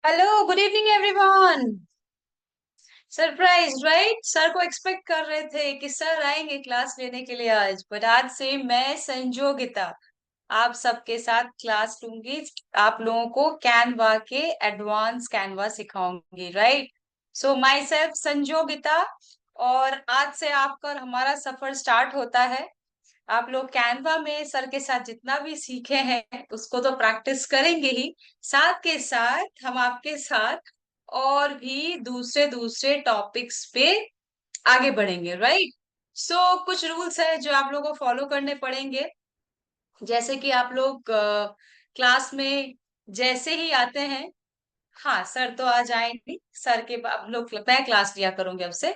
Hello, good evening everyone. Surprise right? Sir को expect कर रहे थे कि सर आएंगे क्लास लेने के लिए आज, बट आज से मैं संजोगिता आप सबके साथ क्लास लूंगी। आप लोगों को कैनवा के एडवांस कैनवा सिखाऊंगी, right? So myself Sanjogita. और आज से आपका और हमारा सफर स्टार्ट होता है। आप लोग कैनवा में सर के साथ जितना भी सीखे हैं उसको तो प्रैक्टिस करेंगे ही, साथ के साथ हम आपके साथ और भी दूसरे दूसरे टॉपिक्स पे आगे बढ़ेंगे, राइट? सो कुछ रूल्स है जो आप लोगों को फॉलो करने पड़ेंगे। जैसे कि आप लोग क्लास में जैसे ही आते हैं, हाँ सर तो आ जाएंगे, सर के आप लोग मैं क्लास लिया करूंगी अब से।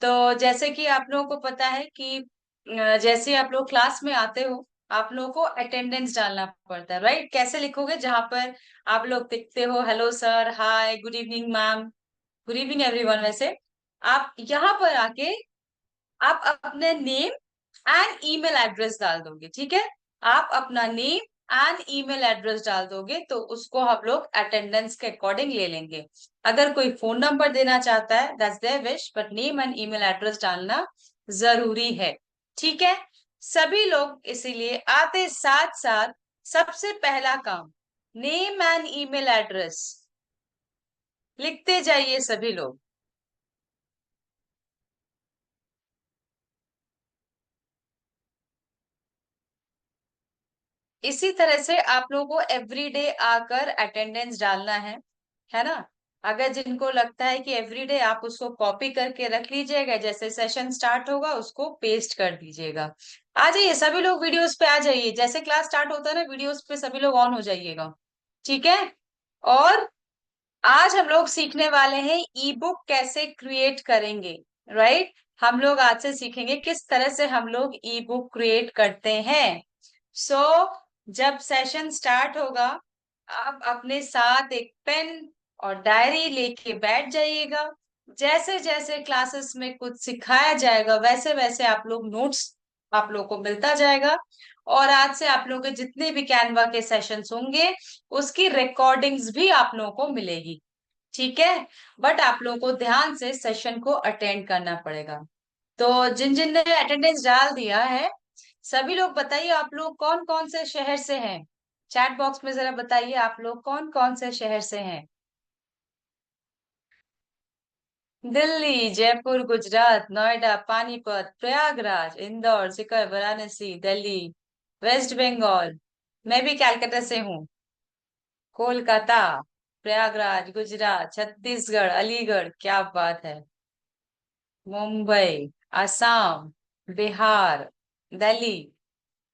तो जैसे कि आप लोगों को पता है कि जैसे आप लोग क्लास में आते हो, आप लोगों को अटेंडेंस डालना पड़ता है, राइट? कैसे लिखोगे? जहां पर आप लोग लिखते हो hello sir, hi, good evening ma'am, good evening everyone, वैसे आप यहाँ पर आके आप अपने नेम एंड ईमेल एड्रेस डाल दोगे, ठीक है? आप अपना नेम एंड ईमेल एड्रेस डाल दोगे तो उसको हम लोग अटेंडेंस के अकॉर्डिंग ले लेंगे। अगर कोई फोन नंबर देना चाहता है that's there wish, but name and email address डालना जरूरी है, ठीक है? सभी लोग इसीलिए आते साथ साथ सबसे पहला काम नेम एंड ईमेल एड्रेस लिखते जाइए सभी लोग। इसी तरह से आप लोगों को एवरीडे आकर अटेंडेंस डालना है ना? अगर जिनको लगता है कि एवरीडे आप उसको कॉपी करके रख लीजिएगा, जैसे सेशन स्टार्ट होगा उसको पेस्ट कर दीजिएगा। आ जाइए सभी लोग, वीडियोस पे आ जाइए, जैसे क्लास स्टार्ट होता है ना वीडियोस पे सभी लोग ऑन हो जाइएगा, ठीक है? और आज हम लोग सीखने वाले हैं ई बुक कैसे क्रिएट करेंगे, राइट? हम लोग आज से सीखेंगे किस तरह से हम लोग ई बुक क्रिएट करते हैं। सो जब सेशन स्टार्ट होगा, आप अपने साथ एक पेन और डायरी लेके बैठ जाइएगा। जैसे जैसे क्लासेस में कुछ सिखाया जाएगा वैसे वैसे आप लोग नोट्स आप लोग को मिलता जाएगा। और आज से आप लोग के जितने भी कैनवा के सेशंस होंगे उसकी रिकॉर्डिंग्स भी आप लोगों को मिलेगी, ठीक है? बट आप लोगों को ध्यान से सेशन को अटेंड करना पड़ेगा। तो जिन जिन ने अटेंडेंस डाल दिया है, सभी लोग बताइए आप लोग कौन कौन से शहर से हैं? चैट बॉक्स में जरा बताइए आप लोग कौन कौन से शहर से हैं। दिल्ली, जयपुर गुजरात, नोएडा, पानीपत, प्रयागराज, इंदौर, सीकर, वाराणसी, दिल्ली, वेस्ट बंगाल। मैं भी कैलकाटा से हूँ। कोलकाता, प्रयागराज, गुजरात, छत्तीसगढ़, अलीगढ़, क्या बात है। Mumbai, Assam, Bihar, Delhi.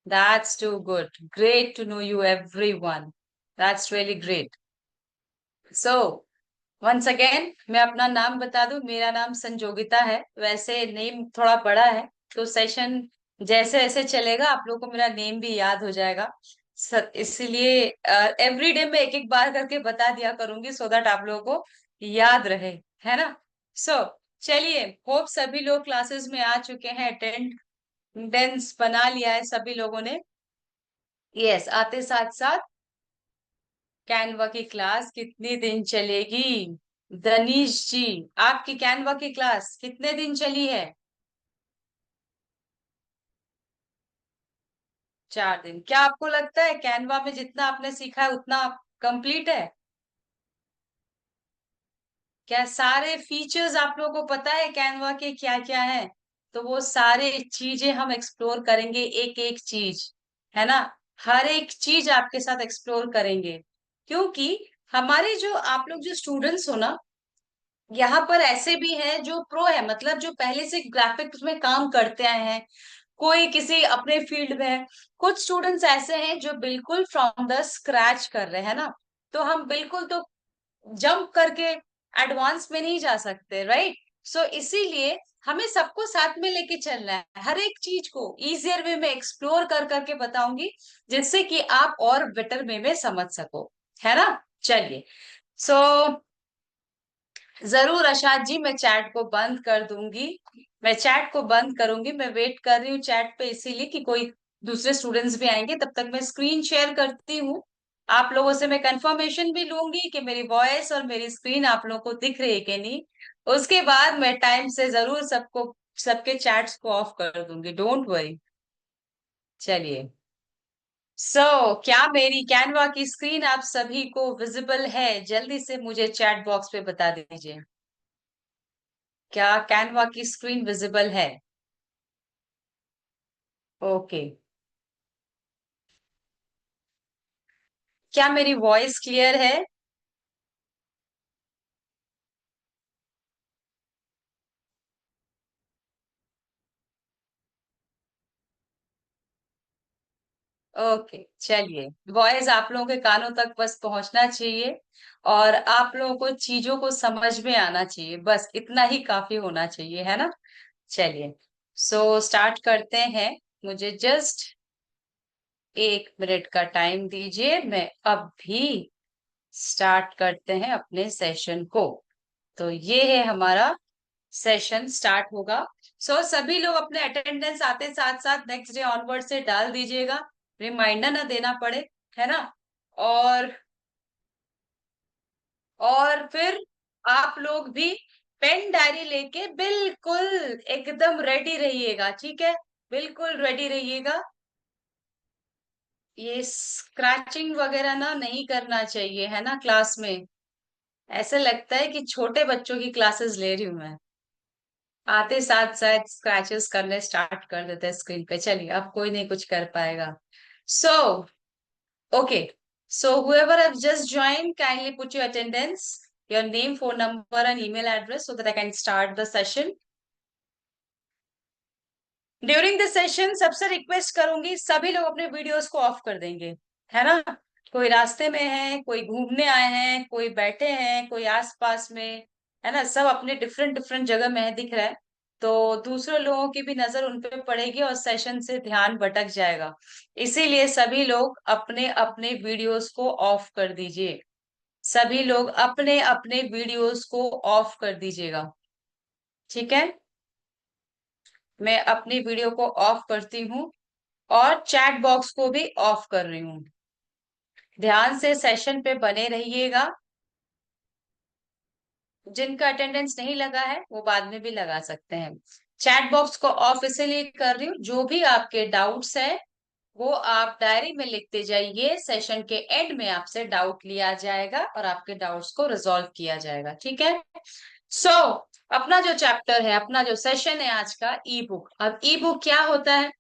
That's too good. Great to know you, everyone. That's really great. So, once again, मैं अपना नाम बता दूं, मेरा नाम संजोगिता है। वैसे नेम थोड़ा बड़ा है, तो सेशन जैसे जैसे चलेगा आप लोगों को मेरा नेम भी याद हो जाएगा। इसीलिए एवरी डे में एक एक बार करके बता दिया करूंगी सो दैट आप लोगों को याद रहे, है ना? सो चलिए, होप सभी लोग क्लासेस में आ चुके हैं, अटेंडेंस बना लिया है सभी लोगों ने। यस, आते साथ साथ कैनवा की क्लास कितने दिन चलेगी? दनीश जी, आपकी कैनवा की क्लास कितने दिन चली है? 4 दिन। क्या आपको लगता है कैनवा में जितना आपने सीखा है उतना कंप्लीट है? क्या सारे फीचर्स आप लोगों को पता है कैनवा के क्या क्या है? तो वो सारे चीजें हम एक्सप्लोर करेंगे, एक एक चीज, है ना? हर एक चीज आपके साथ एक्सप्लोर करेंगे, क्योंकि हमारे जो आप लोग जो स्टूडेंट्स हो ना, यहाँ पर ऐसे भी हैं जो प्रो है, मतलब जो पहले से ग्राफिक्स में काम करते आए हैं, कोई किसी अपने फील्ड में है। कुछ स्टूडेंट्स ऐसे हैं जो बिल्कुल फ्रॉम द स्क्रैच कर रहे हैं ना, तो हम बिल्कुल तो जंप करके एडवांस में नहीं जा सकते, राइट? सो इसीलिए हमें सबको साथ में लेके चलना है, हर एक चीज को इजियर वे में एक्सप्लोर कर करके बताऊंगी, जिससे कि आप और बेटर वे में समझ सको, है ना? चलिए। सो जरूर अशाद जी, मैं चैट को बंद कर दूंगी। मैं चैट को बंद करूंगी, मैं वेट कर रही हूँ चैट पे, इसीलिए कि कोई दूसरे स्टूडेंट्स भी आएंगे, तब तक मैं स्क्रीन शेयर करती हूँ। आप लोगों से मैं कंफर्मेशन भी लूंगी कि मेरी वॉइस और मेरी स्क्रीन आप लोगों को दिख रही है कि नहीं। उसके बाद मैं टाइम से जरूर सबके चैट्स को ऑफ कर दूंगी, डोंट वरी। चलिए। क्या मेरी कैनवा की स्क्रीन आप सभी को विजिबल है? जल्दी से मुझे चैट बॉक्स पे बता दीजिए। क्या कैनवा की स्क्रीन विजिबल है? ओके। क्या मेरी वॉइस क्लियर है? ओके, चलिए। वॉइस आप लोगों के कानों तक बस पहुंचना चाहिए, और आप लोगों को चीजों को समझ में आना चाहिए, बस इतना ही काफी होना चाहिए, है ना? चलिए। स्टार्ट करते हैं। मुझे जस्ट 1 मिनट का टाइम दीजिए, मैं अब भी स्टार्ट करते हैं अपने सेशन को। तो ये है हमारा सेशन स्टार्ट होगा। सभी लोग अपने अटेंडेंस आते साथ साथ नेक्स्ट डे ऑनवर्ड से डाल दीजिएगा, रिमाइंडर ना देना पड़े, है ना? और फिर आप लोग भी पेन डायरी लेके बिल्कुल एकदम रेडी रहिएगा, ठीक है? बिल्कुल रेडी रहिएगा। ये स्क्रैचिंग वगैरह ना नहीं करना चाहिए, है ना, क्लास में। ऐसे लगता है कि छोटे बच्चों की क्लासेस ले रही हूं मैं। आते साथ साथ स्क्रैचेस करने स्टार्ट कर देते हैं स्क्रीन पे। चलिए, अब कोई नहीं कुछ कर पाएगा। So okay, whoever have just joined, kindly put your attendance, your name, phone number and email address so that I can start the session. During the session सबसे रिक्वेस्ट करूंगी, सभी लोग अपने वीडियोस को ऑफ कर देंगे, है ना? कोई रास्ते में है, कोई घूमने आए हैं, कोई बैठे हैं, कोई आसपास में, है ना? सब अपने डिफरेंट डिफरेंट जगह में है, दिख रहा है। तो दूसरे लोगों की भी नजर उन पे पड़ेगी और सेशन से ध्यान भटक जाएगा। इसीलिए सभी लोग अपने अपने वीडियोस को ऑफ कर दीजिए। सभी लोग अपने अपने वीडियोस को ऑफ कर दीजिएगा, ठीक है? मैं अपनी वीडियो को ऑफ करती हूँ और चैट बॉक्स को भी ऑफ कर रही हूँ। ध्यान से सेशन पे बने रहिएगा। जिनका अटेंडेंस नहीं लगा है वो बाद में भी लगा सकते हैं। चैट बॉक्स को ऑफ इसलिए कर रही हूँ, जो भी आपके डाउट्स है वो आप डायरी में लिखते जाइए। सेशन के एंड में आपसे डाउट लिया जाएगा और आपके डाउट्स को रिजॉल्व किया जाएगा, ठीक है? सो अपना जो चैप्टर है, अपना जो सेशन है आज का, ई बुक। अब ई बुक क्या होता है?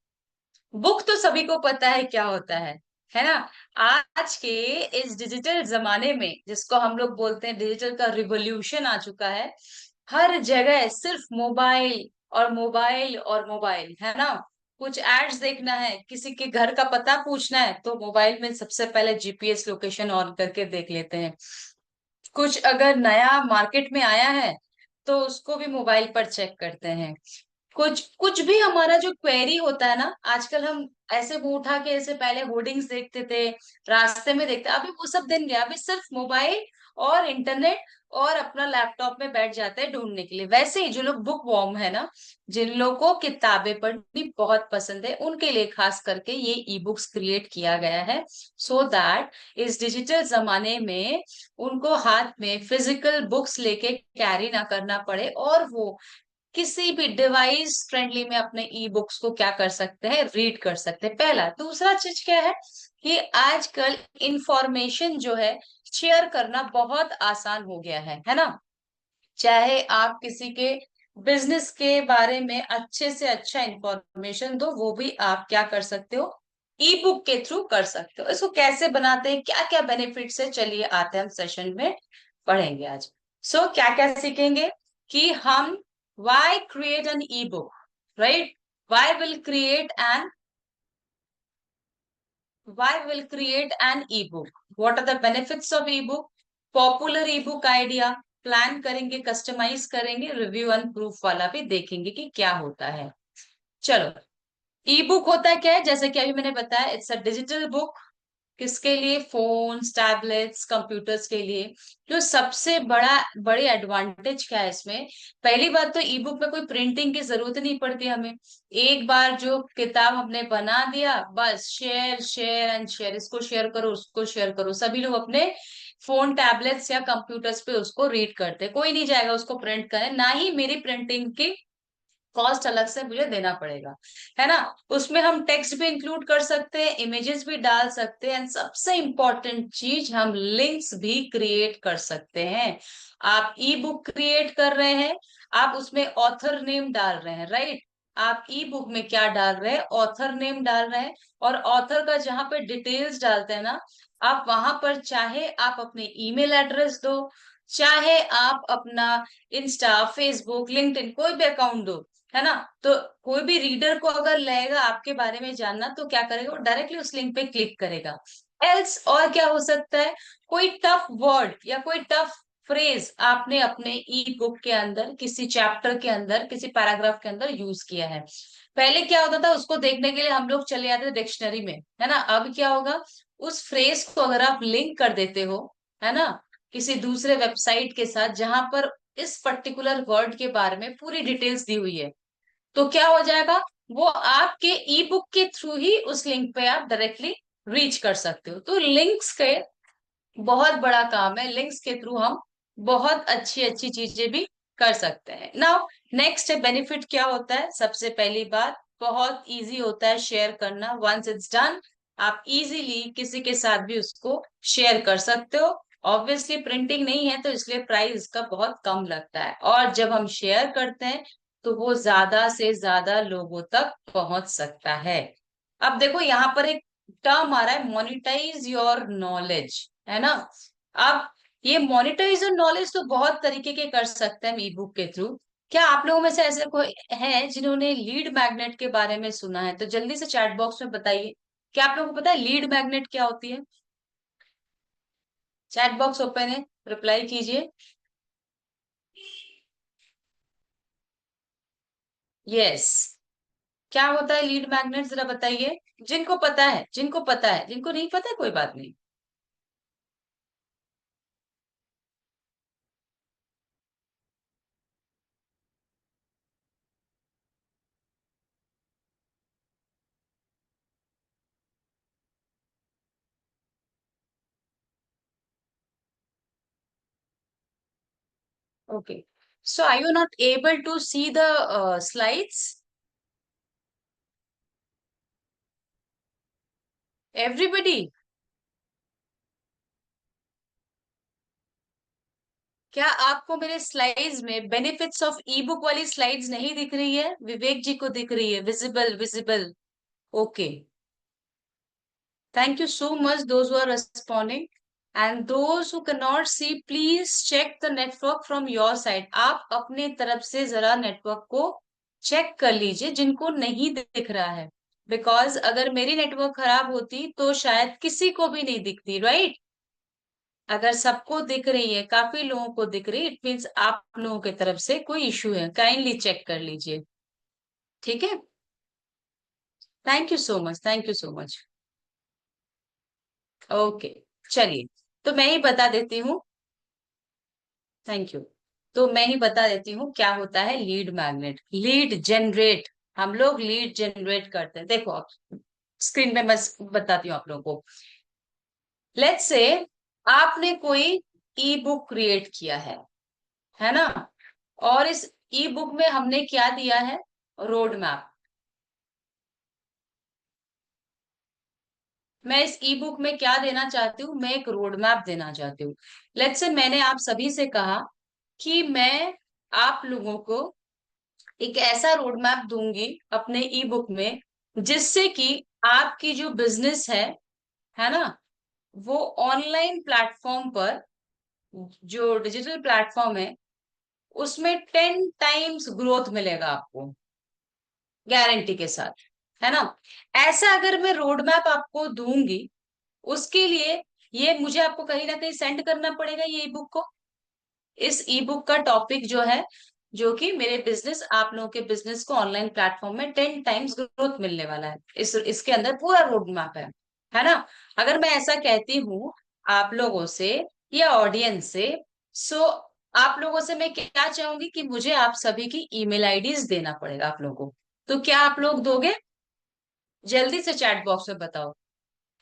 बुक तो सभी को पता है क्या होता है ना? आज के इस डिजिटल जमाने में, जिसको हम लोग बोलते हैं डिजिटल का रिवॉल्यूशन आ चुका है, हर जगह सिर्फ मोबाइल और मोबाइल और मोबाइल, है ना? कुछ एड्स देखना है, किसी के घर का पता पूछना है, तो मोबाइल में सबसे पहले जीपीएस लोकेशन ऑन करके देख लेते हैं। कुछ अगर नया मार्केट में आया है तो उसको भी मोबाइल पर चेक करते हैं। कुछ कुछ भी हमारा जो क्वेरी होता है ना, आजकल हम ऐसे मुंह उठा के, ऐसे पहले होर्डिंग्स देखते थे, रास्ते में देखते, अभी वो सब दिन गया। अभी सिर्फ मोबाइल और इंटरनेट और अपना लैपटॉप में बैठ जाते हैं ढूंढने के लिए। वैसे ही जो लोग बुक वॉर्म है ना, जिन लोगों को किताबें पढ़नी बहुत पसंद है, उनके लिए खास करके ये ई बुक्स क्रिएट किया गया है, सो दैट इस डिजिटल जमाने में उनको हाथ में फिजिकल बुक्स लेके कैरी ना करना पड़े, और वो किसी भी डिवाइस फ्रेंडली में अपने ई बुक्स को क्या कर सकते हैं, रीड कर सकते हैं। पहला। दूसरा चीज क्या है कि आजकल इंफॉर्मेशन जो है शेयर करना बहुत आसान हो गया है ना? चाहे आप किसी के बिजनेस के बारे में अच्छे से अच्छा इंफॉर्मेशन दो, वो भी आप क्या कर सकते हो, ई बुक के थ्रू कर सकते हो। इसको कैसे बनाते हैं, क्या क्या बेनिफिट्स है, चलिए आते हैं हम सेशन में पढ़ेंगे आज। क्या क्या सीखेंगे कि हम why create an ebook, right? why will create an why will create an ebook? What are the benefits of ebook? Popular ebook idea, plan करेंगे, कस्टमाइज करेंगे, रिव्यू एंड प्रूफ वाला भी देखेंगे कि क्या होता है। चलो, ई बुक होता है क्या है? जैसे कि अभी मैंने बताया, इट्स अ डिजिटल बुक किसके लिए? फोन्स, टैबलेट्स, कंप्यूटर्स के लिए। जो सबसे बड़ी एडवांटेज क्या है इसमें? पहली बात तो ई बुक में कोई प्रिंटिंग की जरूरत नहीं पड़ती हमें। एक बार जो किताब हमने बना दिया, बस शेयर शेयर एंड शेयर, इसको शेयर करो, उसको शेयर करो, सभी लोग अपने फोन, टैबलेट्स या कंप्यूटर्स पे उसको रीड करते हैं। कोई नहीं जाएगा उसको प्रिंट करने, ना ही मेरी प्रिंटिंग की कॉस्ट अलग से मुझे देना पड़ेगा, है ना। उसमें हम टेक्स्ट भी इंक्लूड कर सकते हैं, इमेजेस भी डाल सकते हैं, एंड सबसे इंपॉर्टेंट चीज, हम लिंक्स भी क्रिएट कर सकते हैं। आप ई बुक क्रिएट कर रहे हैं, आप उसमें ऑथर नेम डाल रहे हैं, राइट। आप ई बुक में क्या डाल रहे हैं? ऑथर नेम डाल रहे हैं। और ऑथर का जहां पे डिटेल्स डालते हैं ना, आप वहां पर चाहे आप अपने ईमेल एड्रेस दो, चाहे आप अपना इंस्टा, फेसबुक, लिंक्डइन कोई भी अकाउंट दो, है ना। तो कोई भी रीडर को अगर लगेगा आपके बारे में जानना, तो क्या करेगा? वो डायरेक्टली उस लिंक पे क्लिक करेगा। एल्स और क्या हो सकता है? कोई टफ वर्ड या कोई टफ फ्रेज आपने अपने ई बुक के अंदर, किसी चैप्टर के अंदर, किसी पैराग्राफ के अंदर यूज किया है। पहले क्या होता था? उसको देखने के लिए हम लोग चले जाते थे डिक्शनरी में, है ना। अब क्या होगा? उस फ्रेज को अगर आप लिंक कर देते हो, है ना, किसी दूसरे वेबसाइट के साथ जहां पर इस पर्टिकुलर वर्ड के बारे में पूरी डिटेल्स दी हुई है, तो क्या हो जाएगा? वो आपके ई बुक के थ्रू ही उस लिंक पे आप डायरेक्टली रीच कर सकते हो। तो लिंक्स के बहुत बड़ा काम है, लिंक्स के थ्रू हम बहुत अच्छी अच्छी चीजें भी कर सकते हैं। नाउ नेक्स्ट है बेनिफिट। क्या होता है? सबसे पहली बात, बहुत इजी होता है शेयर करना। वंस इट्स डन, आप इजीली किसी के साथ भी उसको शेयर कर सकते हो। ऑब्वियसली प्रिंटिंग नहीं है, तो इसलिए प्राइस इसका बहुत कम लगता है, और जब हम शेयर करते हैं तो वो ज्यादा से ज्यादा लोगों तक पहुंच सकता है। अब देखो यहाँ पर एक टर्म आ रहा है, मोनिटाइज योर नॉलेज, है ना। अब ये मोनिटाइज योर नॉलेज तो बहुत तरीके के कर सकते हैं ई बुक के थ्रू। क्या आप लोगों में से ऐसे कोई है जिन्होंने लीड मैग्नेट के बारे में सुना है? तो जल्दी से चैट बॉक्स में बताइए। क्या आप लोगों को पता है लीड मैग्नेट क्या होती है? चैट बॉक्स ओपन है, रिप्लाई कीजिए। यस। क्या होता है लीड मैग्नेट, जरा बताइए। जिनको पता है, जिनको पता है, जिनको नहीं पता है कोई बात नहीं। Okay. So are you not able to see the slides? Everybody, क्या आपको मेरे स्लाइड्स में बेनिफिट्स ऑफ ई बुक वाली स्लाइड्स नहीं दिख रही है? विवेक जी को दिख रही है, visible visible. Okay, thank you so much those who are responding, and those who can not see, please check the network from your side. आप अपने तरफ से जरा नेटवर्क को चेक कर लीजिए जिनको नहीं दिख रहा है। बिकॉज अगर मेरी नेटवर्क खराब होती तो शायद किसी को भी नहीं दिखती, राइट। अगर सबको दिख रही है, काफी लोगों को दिख रही है, इट मीन्स आप लोगों की तरफ से कोई इश्यू है। काइंडली चेक कर लीजिए, ठीक है। Thank you so much, thank you so much. Okay, चलिए, तो मैं ही बता देती हूँ। Thank you. तो मैं ही बता देती हूँ क्या होता है लीड मैग्नेट, लीड जनरेट। हम लोग लीड जनरेट करते हैं। देखो आप स्क्रीन पे मैं बताती हूँ आप लोगों को। लेट्स से आपने कोई ई बुक क्रिएट किया है ना। और इस ई बुक में हमने क्या दिया है? Road map. मैं इस ई बुक में क्या देना चाहती हूँ? मैं एक रोड मैप देना चाहती हूँ। लेट्स से मैंने आप सभी से कहा कि मैं आप लोगों को एक ऐसा रोड मैप दूंगी अपने ई बुक में, जिससे कि आपकी जो बिजनेस है ना, वो ऑनलाइन प्लेटफॉर्म पर, जो डिजिटल प्लेटफॉर्म है, उसमें 10 टाइम्स ग्रोथ मिलेगा आपको, गारंटी के साथ, है ना। ऐसा अगर मैं रोड मैप आपको दूंगी, उसके लिए ये मुझे आपको कहीं ना कहीं सेंड करना पड़ेगा ये ई बुक को। इस ई बुक का टॉपिक जो है, जो कि मेरे बिजनेस, आप लोगों के बिजनेस को ऑनलाइन प्लेटफॉर्म में 10 टाइम्स ग्रोथ मिलने वाला है, इसके अंदर पूरा रोड मैप है। है ना? अगर मैं ऐसा कहती हूँ आप लोगों से या ऑडियंस से, सो आप लोगों से मैं क्या चाहूंगी कि मुझे आप सभी की ईमेल आईडीज देना पड़ेगा आप लोगों को। तो क्या आप लोग दोगे? जल्दी से चैट बॉक्स में बताओ,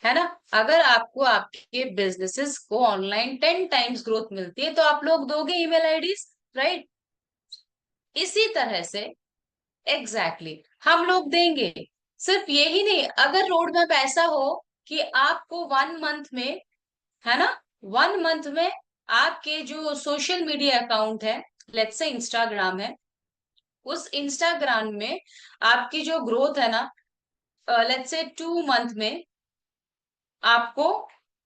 है ना? अगर आपको आपके बिजनेसेस को ऑनलाइन 10 टाइम्स ग्रोथ मिलती है तो आप लोग दोगे ईमेल आईडीज, राइट? इसी तरह से एग्जैक्टली हम लोग देंगे। सिर्फ यही नहीं, अगर रोड मैप ऐसा हो कि आपको 1 मंथ में, है ना, 1 मंथ में आपके जो सोशल मीडिया अकाउंट है, लेट्स से इंस्टाग्राम है, उस इंस्टाग्राम में आपकी जो ग्रोथ है ना, लेट्स से 2 मंथ में आपको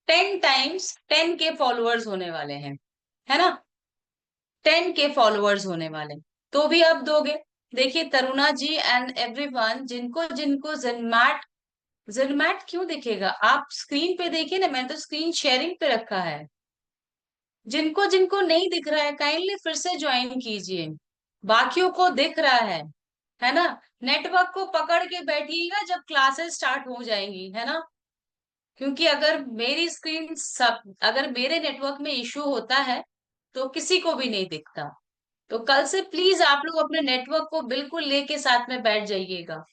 10 टाइम्स 10 के फॉलोअर्स होने वाले हैं, है ना? 10 के फॉलोअर्स होने वाले, तो भी आप दोगे। देखिए तरुणा जी एंड एवरीवन, जिनको जिनको जिनमैट, जिनमैट क्यों दिखेगा? आप स्क्रीन पे देखिए ना, मैंने तो स्क्रीन शेयरिंग पे रखा है। जिनको जिनको नहीं दिख रहा है काइंडली फिर से ज्वाइन कीजिए, बाकियों को दिख रहा है ना? नेटवर्क को पकड़ के बैठिएगा जब क्लासेस स्टार्ट हो जाएंगी, है ना? क्योंकि अगर मेरी स्क्रीन सब, अगर मेरे नेटवर्क में इश्यू होता है तो किसी को भी नहीं दिखता। तो कल से प्लीज आप लोग अपने नेटवर्क को बिल्कुल लेके साथ में बैठ जाइएगा।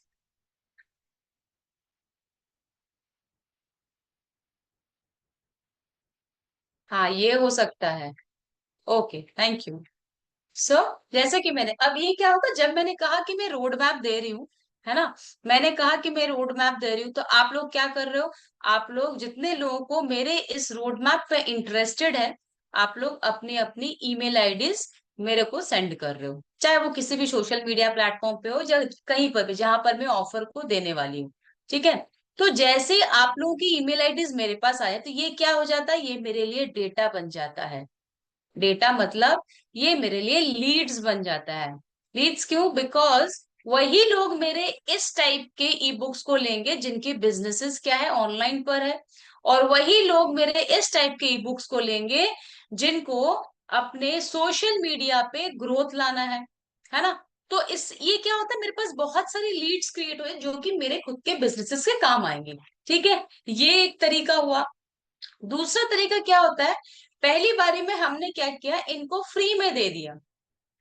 हाँ ये हो सकता है। Okay, thank you. सो जैसे कि मैंने, अब ये क्या होगा जब मैंने कहा कि मैं रोड मैप दे रही हूँ, है ना, मैंने कहा कि मैं रोड मैप दे रही हूँ, तो आप लोग क्या कर रहे हो? आप लोग जितने लोगों को मेरे इस रोड मैप पे इंटरेस्टेड है, आप लोग अपनी अपनी ईमेल आईडीज मेरे को सेंड कर रहे हो, चाहे वो किसी भी सोशल मीडिया प्लेटफॉर्म पे हो या कहीं पर भी जहां पर मैं ऑफर को देने वाली हूँ। ठीक है? तो जैसे ही आप लोगों की ईमेल आईडीज मेरे पास आए तो ये क्या हो जाता है, ये मेरे लिए डेटा बन जाता है। डेटा मतलब ये मेरे लिए लीड्स बन जाता है। लीड्स क्यों? बिकॉज वही लोग मेरे इस टाइप के ई बुक्स को लेंगे जिनकी बिजनेसेस क्या है, ऑनलाइन पर है, और वही लोग मेरे इस टाइप के ई बुक्स को लेंगे जिनको अपने सोशल मीडिया पे ग्रोथ लाना है ना? तो इस ये क्या होता है, मेरे पास बहुत सारी लीड्स क्रिएट हुए जो कि मेरे खुद के बिजनेसेस के काम आएंगे। ठीक है? ये एक तरीका हुआ। दूसरा तरीका क्या होता है, पहली बारी में हमने क्या किया, इनको फ्री में दे दिया,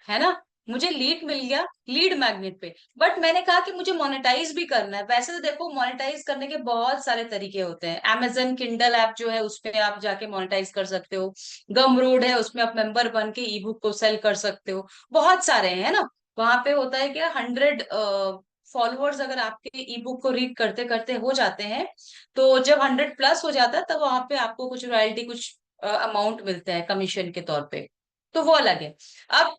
है ना? मुझे लीड मिल गया लीड मैग्नेट पे, बट मैंने कहा कि मुझे मोनेटाइज भी करना है। वैसे तो देखो मोनेटाइज करने के बहुत सारे तरीके होते हैं, Amazon किंडल ऐप जो है उस पे आप जाके मोनेटाइज कर सकते हो, गम रोड है उसमें आप मेंबर बन के ई बुक को सेल कर सकते हो, बहुत सारे हैं, है ना? वहां पे होता है क्या, 100 फॉलोअर्स अगर आपके ई बुक को रीड करते करते हो जाते हैं, तो जब 100 प्लस हो जाता है तब वहां पे आपको कुछ रॉयल्टी, कुछ अमाउंट मिलता है कमीशन के तौर पे, तो वो अलग है। अब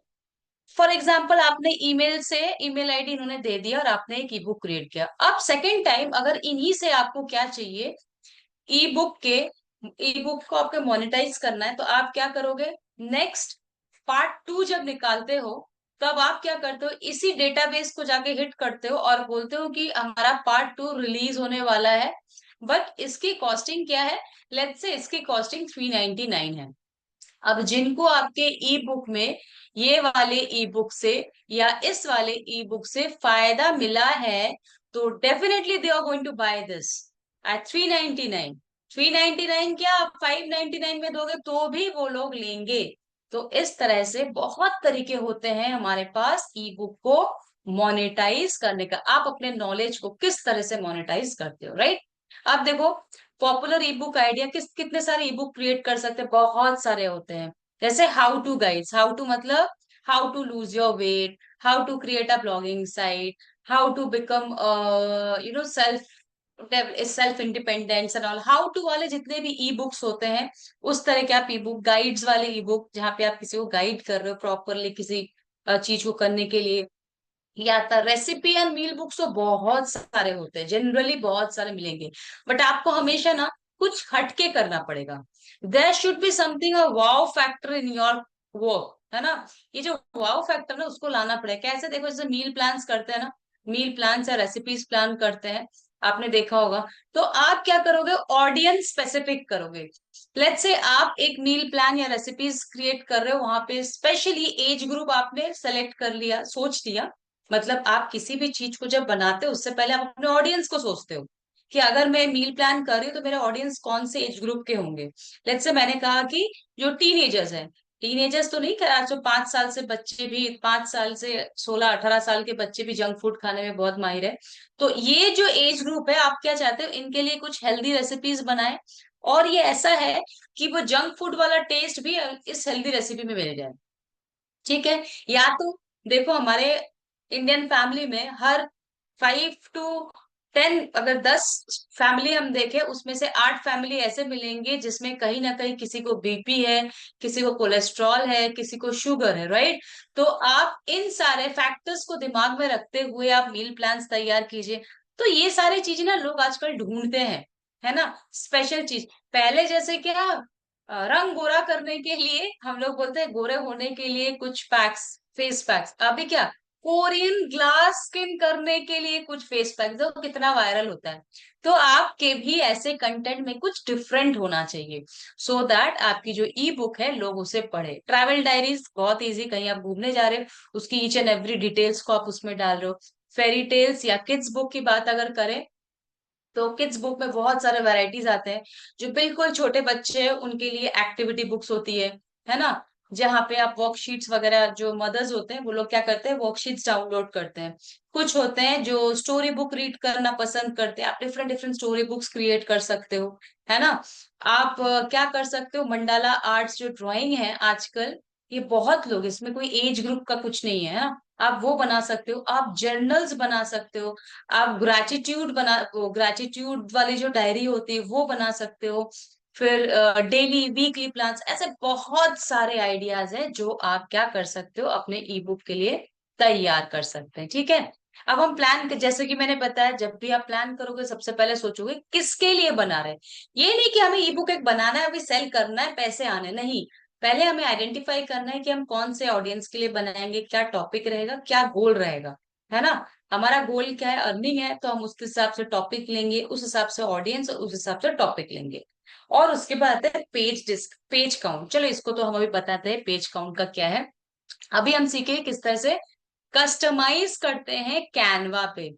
फॉर एग्जाम्पल आपने ईमेल से, ईमेल आईडी इन्होंने दे दिया और आपने एक ई बुक क्रिएट किया। अब सेकेंड टाइम अगर इन्हीं से आपको क्या चाहिए, ई बुक के, ई बुक को आपको मोनेटाइज करना है, तो आप क्या करोगे, नेक्स्ट पार्ट 2 जब निकालते हो तब आप क्या करते हो, इसी डेटाबेस को जाके हिट करते हो और बोलते हो कि हमारा पार्ट 2 रिलीज होने वाला है, बट इसकी कॉस्टिंग क्या है, लेट्स से इसकी कॉस्टिंग 399 है। अब जिनको आपके ई बुक में ये वाले ई बुक से या इस वाले ई बुक से फायदा मिला है, तो definitely they are going to buy this at 399। 399 क्या आप 599 में दोगे तो भी वो लोग लेंगे। तो इस तरह से बहुत तरीके होते हैं हमारे पास ई बुक को मोनेटाइज करने का। आप अपने नॉलेज को किस तरह से मोनेटाइज करते हो, राइट? अब देखो, पॉपुलर ई बुक आइडिया कितने सारे ई बुक क्रिएट कर सकते हैं, बहुत सारे होते हैं। जैसे how to guides, how to मतलब how to lose your weight, how to create a blogging site, how to become self self independence and all, how to वाले जितने भी ई बुक्स होते हैं, उस तरह के आप ई बुक, गाइड्स वाले ई बुक जहाँ पे आप किसी को गाइड कर रहे हो प्रॉपरली किसी चीज को करने के लिए, या था रेसिपी एंड मील बुक्स, तो बहुत सारे होते हैं, जनरली बहुत सारे मिलेंगे। बट आपको हमेशा ना कुछ हटके करना पड़ेगा। There should be something a wow factor in your work, है ना? ये जो वाओ फैक्टर ना उसको लाना पड़ेगा। कैसे? देखो जैसे मील प्लान्स करते हैं ना, मील प्लान्स या रेसिपीज प्लान करते हैं, आपने देखा होगा। तो आप क्या करोगे, ऑडियंस स्पेसिफिक करोगे। लेट्स से आप एक मील प्लान या रेसिपीज क्रिएट कर रहे हो, वहां पे स्पेशली एज ग्रुप आपने सेलेक्ट कर लिया, सोच लिया। मतलब आप किसी भी चीज को जब बनाते हो उससे पहले आप अपने ऑडियंस को सोचते हो कि अगर मैं मील प्लान कर रही हूँ तो मेरे ऑडियंस कौन से एज ग्रुप के होंगे। लेट्स से मैंने कहा कि जो टीनेजर्स हैं, टीनेजर्स तो नहीं करा, जो 5 साल से बच्चे भी, 5 साल से 16-18 साल के बच्चे भी जंक फूड खाने में बहुत माहिर है। तो ये जो एज ग्रुप है, आप क्या चाहते हो इनके लिए कुछ हेल्दी रेसिपीज बनाए, और ये ऐसा है कि वो जंक फूड वाला टेस्ट भी इस हेल्दी रेसिपी में मिल जाए। ठीक है। या तो देखो, हमारे इंडियन फैमिली में हर 5 to 10, अगर 10 फैमिली हम देखें, उसमें से 8 फैमिली ऐसे मिलेंगे जिसमें कहीं ना कहीं किसी को बीपी है, किसी को कोलेस्ट्रॉल है, किसी को शुगर है, राइट। तो आप इन सारे फैक्टर्स को दिमाग में रखते हुए आप मील प्लान्स तैयार कीजिए। तो ये सारी चीजें ना लोग आजकल ढूंढते हैं, है ना, स्पेशल चीज। पहले जैसे क्या, रंग गोरा करने के लिए हम लोग बोलते हैं, गोरे होने के लिए कुछ पैक्स, फेस पैक्स। अभी क्या, कोरियन ग्लास स्किन करने के लिए कुछ फेस पैक जो कितना वायरल होता है। तो आपके भी ऐसे कंटेंट में कुछ डिफरेंट होना चाहिए, सो दैट आपकी जो ई बुक है लोग उसे पढ़े। ट्रैवल डायरीज बहुत इजी, कहीं आप घूमने जा रहे हो, उसकी ईच एंड एवरी डिटेल्स को आप उसमें डाल रहे हो। फेरी टेल्स या किड्स बुक की बात अगर करें, तो किड्स बुक में बहुत सारे वैरायटीज आते हैं। जो बिल्कुल छोटे बच्चे हैं उनके लिए एक्टिविटी बुक्स होती है ना, जहाँ पे आप वर्कशीट्स वगैरह, जो मदर्स होते हैं वो लोग क्या करते हैं, वर्कशीट्स डाउनलोड करते हैं। कुछ होते हैं जो स्टोरी बुक रीड करना पसंद करते हैं, आप different different story books create कर सकते हो, है ना। आप क्या कर सकते हो, मंडाला आर्ट्स जो ड्राइंग है आजकल, ये बहुत लोग, इसमें कोई एज ग्रुप का कुछ नहीं है ना, आप वो बना सकते हो। आप जर्नल्स बना सकते हो, आप ग्रैटिट्यूड बना, वो ग्रैटिट्यूड वाली जो डायरी होती है वो बना सकते हो। फिर डेली वीकली प्लान्स, ऐसे बहुत सारे आइडियाज हैं जो आप क्या कर सकते हो, अपने ई बुक के लिए तैयार कर सकते हैं। ठीक है। अब हम प्लान, जैसे कि मैंने बताया, जब भी आप प्लान करोगे सबसे पहले सोचोगे किसके लिए बना रहे हैं। ये नहीं कि हमें ई बुक एक बनाना है, अभी सेल करना है, पैसे आने, नहीं। पहले हमें आइडेंटिफाई करना है कि हम कौन से ऑडियंस के लिए बनाएंगे, क्या टॉपिक रहेगा, क्या गोल रहेगा, है ना। हमारा गोल क्या है, अर्निंग है, तो हम उसके हिसाब से टॉपिक लेंगे, उस हिसाब से ऑडियंस, और उस हिसाब से टॉपिक लेंगे। और उसके बाद है पेज डिस्क, पेज काउंट। चलो इसको तो हम अभी बताते हैं पेज काउंट का क्या है। अभी हम सीखे किस तरह से कस्टमाइज करते हैं कैनवा पे।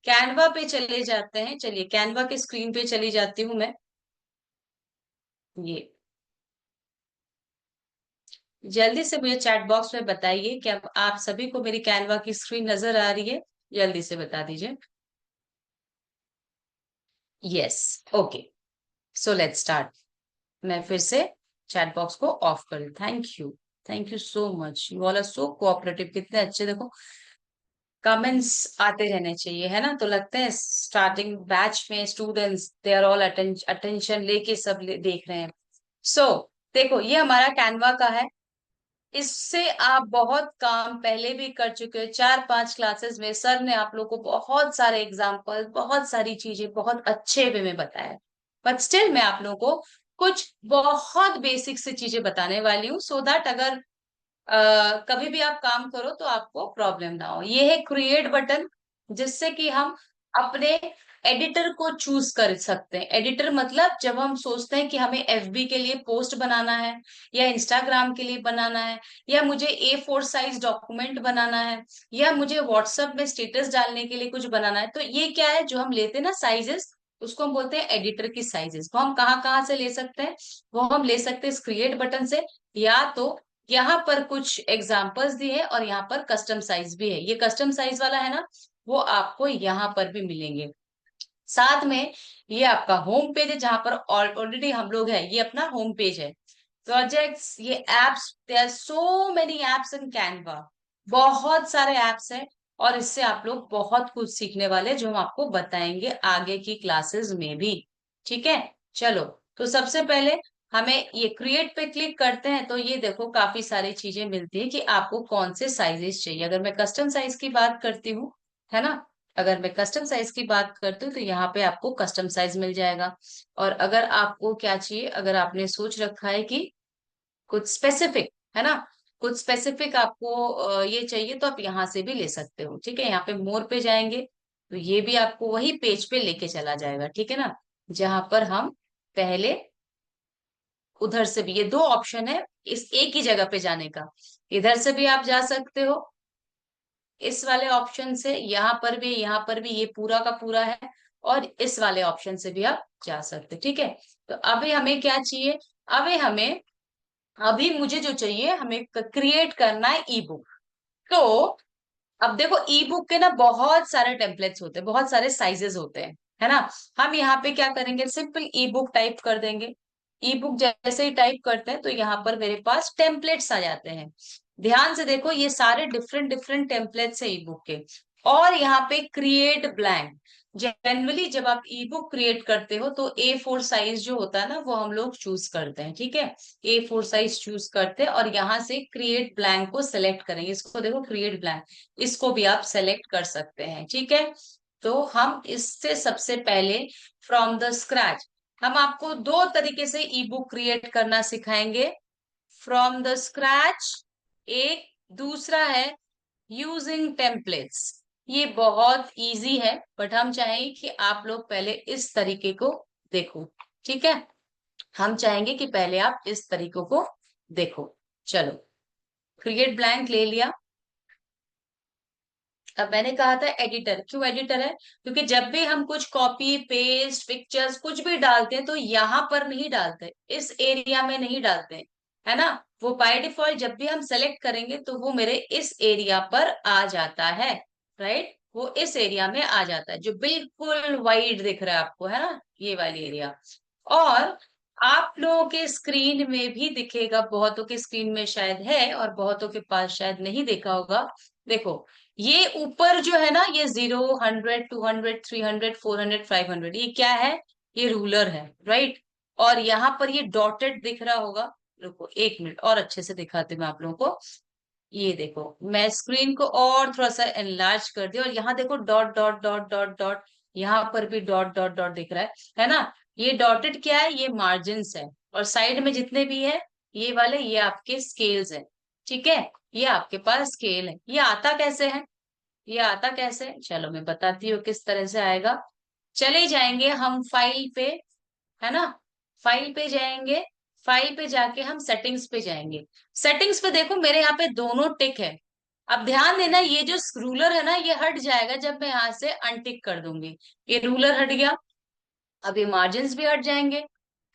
कैनवा पे चले जाते हैं, चलिए कैनवा के स्क्रीन पे चली जाती हूँ मैं। ये जल्दी से मुझे चैट बॉक्स में बताइए कि अब आप सभी को मेरी कैनवा की स्क्रीन नजर आ रही है, जल्दी से बता दीजिए। Yes. Okay, so let's start. मैं फिर से चैट बॉक्स को ऑफ कर, thank you so much, you all are so cooperative, कितने अच्छे, देखो कमेंट्स आते रहने चाहिए, है ना। तो लगता है स्टार्टिंग बैच में students they are all attention लेके सब देख रहे हैं। सो देखो, ये हमारा कैनवा का है। इससे आप बहुत काम पहले भी कर चुके हो, 4-5 क्लासेस में सर ने आप लोग को बहुत सारे एग्जाम्पल, बहुत सारी चीजें बहुत अच्छे वे में बताया। बट स्टिल मैं आप लोगों को कुछ बहुत बेसिक से चीजें बताने वाली हूँ, सो दैट अगर कभी भी आप काम करो तो आपको प्रॉब्लम ना हो। ये है क्रिएट बटन, जिससे कि हम अपने एडिटर को चूज कर सकते हैं। एडिटर मतलब जब हम सोचते हैं कि हमें एफबी के लिए पोस्ट बनाना है, या इंस्टाग्राम के लिए बनाना है, या मुझे A4 साइज डॉक्यूमेंट बनाना है, या मुझे व्हाट्सएप में स्टेटस डालने के लिए कुछ बनाना है, तो ये क्या है जो हम लेते हैं ना साइजेस, उसको हम बोलते हैं एडिटर की साइजेस। वो हम कहाँ कहाँ से ले सकते हैं, वो हम ले सकते हैं इस क्रिएट बटन से, या तो यहाँ पर कुछ एग्जाम्पल्स दिए हैं और यहाँ पर कस्टम साइज भी है। ये कस्टम साइज वाला है ना, वो आपको यहाँ पर भी मिलेंगे। साथ में ये आपका होम पेज है, जहां पर ऑलरेडी हम लोग हैं, ये अपना होम पेज है। प्रोजेक्ट्स, ये apps, there are so many apps in Canva, बहुत सारे एप्स हैं। और इससे आप लोग बहुत कुछ सीखने वाले हैं, जो हम आपको बताएंगे आगे की क्लासेस में भी। ठीक है। चलो, तो सबसे पहले हमें ये क्रिएट पे क्लिक करते हैं, तो ये देखो काफी सारी चीजें मिलती है कि आपको कौन से साइजेस चाहिए। अगर मैं कस्टम साइज की बात करती हूँ, है ना, अगर मैं कस्टम साइज की बात करती हूँ तो यहाँ पे आपको कस्टम साइज मिल जाएगा। और अगर आपको क्या चाहिए, अगर आपने सोच रखा है कि कुछ स्पेसिफिक, है ना, कुछ स्पेसिफिक आपको ये चाहिए, तो आप यहाँ से भी ले सकते हो। ठीक है, यहाँ पे मोर पे जाएंगे तो ये भी आपको वही पेज पे लेके चला जाएगा, ठीक है ना, जहां पर हम पहले, उधर से भी, ये दो ऑप्शन है इस एक ही जगह पे जाने का। इधर से भी आप जा सकते हो इस वाले ऑप्शन से, यहाँ पर भी, यहाँ पर भी, ये पूरा का पूरा है। और इस वाले ऑप्शन से भी आप जा सकते, ठीक है। तो अभी हमें क्या चाहिए, अभी हमें, अभी मुझे जो चाहिए, हमें क्रिएट करना है ई बुक। तो अब देखो ई बुक के ना बहुत सारे टेम्पलेट्स होते हैं, बहुत सारे साइजेस होते हैं, है ना। हम यहाँ पे क्या करेंगे, सिंपल ई बुक टाइप कर देंगे। ई बुक जैसे ही टाइप करते हैं तो यहाँ पर मेरे पास टेम्पलेट्स आ जाते हैं। ध्यान से देखो, ये सारे डिफरेंट डिफरेंट टेम्पलेट्स है ई बुक के। और यहाँ पे क्रिएट ब्लैंक, जनरली जब आप ई बुक क्रिएट करते हो तो A4 साइज जो होता है ना, वो हम लोग चूज करते हैं, ठीक है। A4 साइज चूज करते हैं और यहाँ से क्रिएट ब्लैंक को सिलेक्ट करेंगे। इसको देखो, क्रिएट ब्लैंक, इसको भी आप सेलेक्ट कर सकते हैं, ठीक है। तो हम इससे सबसे पहले फ्रॉम द स्क्रैच, हम आपको दो तरीके से ई बुक क्रिएट करना सिखाएंगे। फ्रॉम द स्क्रैच एक, दूसरा है यूजिंग टेम्पलेट्स। ये बहुत इजी है, बट हम चाहेंगे कि आप लोग पहले इस तरीके को देखो, ठीक है। हम चाहेंगे कि पहले आप इस तरीकों को देखो। चलो, क्रिएट ब्लैंक ले लिया। अब मैंने कहा था एडिटर, क्यों एडिटर है, क्योंकि जब भी हम कुछ कॉपी पेस्ट पिक्चर्स कुछ भी डालते हैं तो यहाँ पर नहीं डालते, इस एरिया में नहीं डालते, है ना। वो बाय डिफॉल्ट जब भी हम सेलेक्ट करेंगे तो वो मेरे इस एरिया पर आ जाता है, राइट। वो इस एरिया में आ जाता है जो बिल्कुल वाइड दिख रहा है आपको, है ना, ये वाली एरिया। और आप लोगों के स्क्रीन में भी दिखेगा, बहुतों के स्क्रीन में शायद है और बहुतों के पास शायद नहीं देखा होगा। देखो, ये ऊपर जो है ना, ये 0, 100, 200, 300, 400, 500, ये क्या है, ये रूलर है, राइट। और यहाँ पर ये डॉटेड दिख रहा होगा। रुको एक मिनट और अच्छे से दिखाती हूँ मैं आप लोगों को। ये देखो, मैं स्क्रीन को और थोड़ा सा एनलार्ज कर दिया और यहाँ देखो dot dot dot dot dot, यहाँ पर भी डॉट डॉट डॉट दिख रहा है ना। ये डॉटेड क्या है, ये मार्जिन्स है। और साइड में जितने भी है ये वाले, ये आपके स्केल्स है, ठीक है। ये आपके पास स्केल है। ये आता कैसे है, ये आता कैसे है, चलो मैं बताती हूँ किस तरह से आएगा। चले जाएंगे हम फाइल पे, है ना। फाइल पे जाएंगे, फाइल पे जाके हम सेटिंग्स पे जाएंगे। सेटिंग्स पे देखो मेरे यहाँ पे दोनों टिक है। अब ध्यान देना, ये जो रूलर है ना, ये हट जाएगा जब मैं यहाँ से अनटिक कर दूंगी। ये रूलर हट गया। अब ये मार्जिन्स भी हट जाएंगे,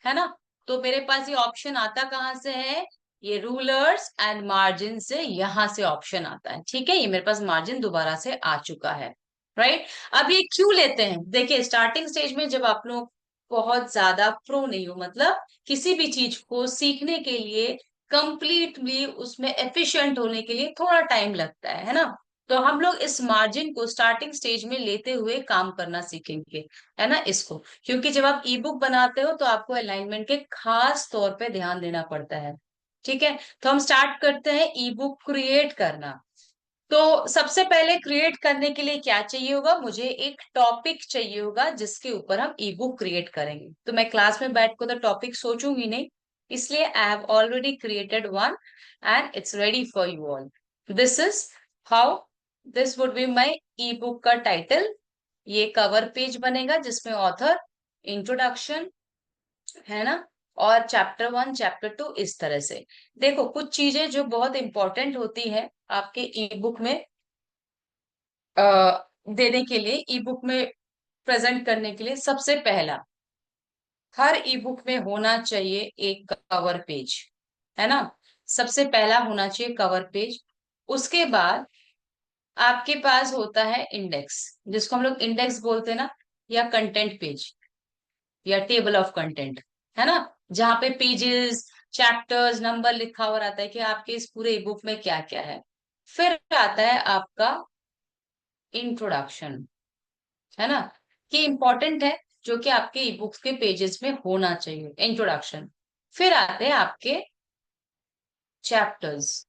है ना। तो मेरे पास ये ऑप्शन आता कहाँ से है, ये रूलर्स एंड मार्जिन से, यहां से ऑप्शन आता है, ठीक है। ये मेरे पास मार्जिन दोबारा से आ चुका है, राइट। अब ये क्यों लेते हैं, देखिए स्टार्टिंग स्टेज में जब आप लोग बहुत ज्यादा प्रो नहीं हो, मतलब किसी भी चीज को सीखने के लिए कंप्लीटली उसमें एफिशिएंट होने के लिए थोड़ा टाइम लगता है ना। तो हम लोग इस मार्जिन को स्टार्टिंग स्टेज में लेते हुए काम करना सीखेंगे, है ना, इसको। क्योंकि जब आप ई बुक बनाते हो तो आपको अलाइनमेंट के खास तौर पे ध्यान देना पड़ता है, ठीक है। तो हम स्टार्ट करते हैं ई बुक क्रिएट करना। तो सबसे पहले क्रिएट करने के लिए क्या चाहिए होगा, मुझे एक टॉपिक चाहिए होगा जिसके ऊपर हम ई बुक क्रिएट करेंगे। तो मैं क्लास में बैठ कर तो टॉपिक सोचूंगी नहीं, इसलिए I have already created one and it's ready for you all. This is how, this would be my E book का टाइटल। ये कवर पेज बनेगा जिसमें ऑथर, इंट्रोडक्शन, है ना, और चैप्टर 1 चैप्टर 2 इस तरह से। देखो कुछ चीजें जो बहुत इंपॉर्टेंट होती है आपके ई बुक में देने के लिए, ई बुक में प्रेजेंट करने के लिए, सबसे पहला, हर ई बुक में होना चाहिए एक कवर पेज, है ना। सबसे पहला होना चाहिए कवर पेज। उसके बाद आपके पास होता है इंडेक्स, जिसको हम लोग इंडेक्स बोलते हैं ना, या कंटेंट पेज, या टेबल ऑफ कंटेंट, है ना। जहाँ पे पेजेस, चैप्टर्स, नंबर लिखा हुआ रहता है कि आपके इस पूरे ई बुक में क्या क्या है। फिर आता है आपका इंट्रोडक्शन, है ना। ये इंपॉर्टेंट है, जो कि आपके ई बुक्स के पेजेस में होना चाहिए, इंट्रोडक्शन। फिर आते हैं आपके चैप्टर्स,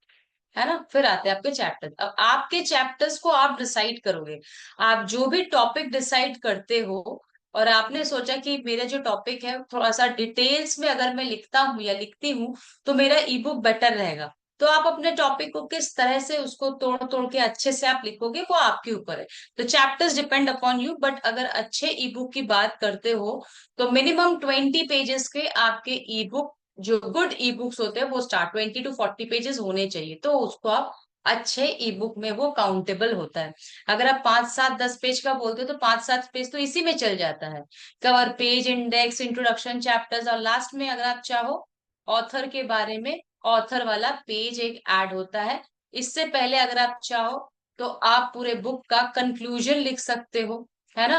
है ना। फिर आते हैं आपके चैप्टर्स। अब आपके चैप्टर्स को आप डिसाइड करोगे। आप जो भी टॉपिक डिसाइड करते हो और आपने सोचा कि मेरा जो टॉपिक है थोड़ा सा डिटेल्स में अगर मैं लिखता हूँ या लिखती हूँ तो मेरा ई बुक बेटर रहेगा। तो आप अपने टॉपिक को किस तरह से उसको तोड़ तोड़ के अच्छे से आप लिखोगे वो आपके ऊपर है। तो chapters depend upon you, but अगर अच्छे ई बुक की बात करते हो तो मिनिमम 20 पेजेस के आपके ई बुक, जो गुड ई बुक्स होते हैं वो स्टार्ट 20 to 40 पेजेस होने चाहिए, तो उसको आप अच्छे ई बुक में वो काउंटेबल होता है। अगर आप 5 7 10 पेज का बोलते हो तो 5 7 पेज तो इसी में चल जाता है। Cover page, index, introduction, chapters, और लास्ट में अगर आप चाहो ऑथर के बारे में, ऑथर वाला पेज एक ऐड होता है। इससे पहले अगर आप चाहो तो आप पूरे बुक का कंक्लूजन लिख सकते हो, है ना।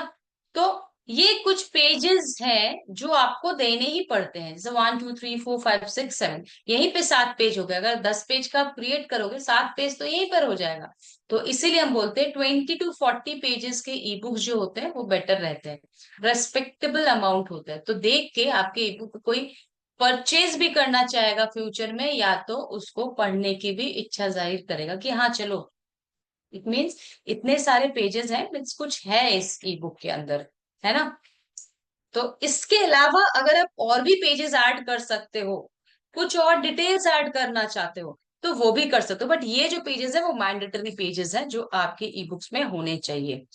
तो ये कुछ पेजेस हैं जो आपको देने ही पड़ते हैं, जैसे 1 2 3 4 5 6 7, यहीं पे 7 पेज हो गए। अगर 10 पेज का आप क्रिएट करोगे, 7 पेज तो यहीं पर हो जाएगा। तो इसीलिए हम बोलते हैं 20 to 40 पेजेस के ई बुक्स जो होते हैं वो बेटर रहते हैं, रेस्पेक्टेबल अमाउंट होता है। तो देख के आपके ई बुक कोई परचेज भी करना चाहेगा फ्यूचर में, या तो उसको पढ़ने की भी इच्छा जाहिर करेगा कि हाँ चलो, इट मीन्स इतने सारे पेजेस हैं, मीन्स कुछ है इस ई बुक के अंदर, है ना। तो इसके अलावा अगर आप और भी पेजेस ऐड कर सकते हो, कुछ और डिटेल्स ऐड करना चाहते हो, तो वो भी कर सकते हो। बट ये जो पेजेस है वो मैंडेटरी पेजेस हैं जो आपके ई बुक्स में होने चाहिए।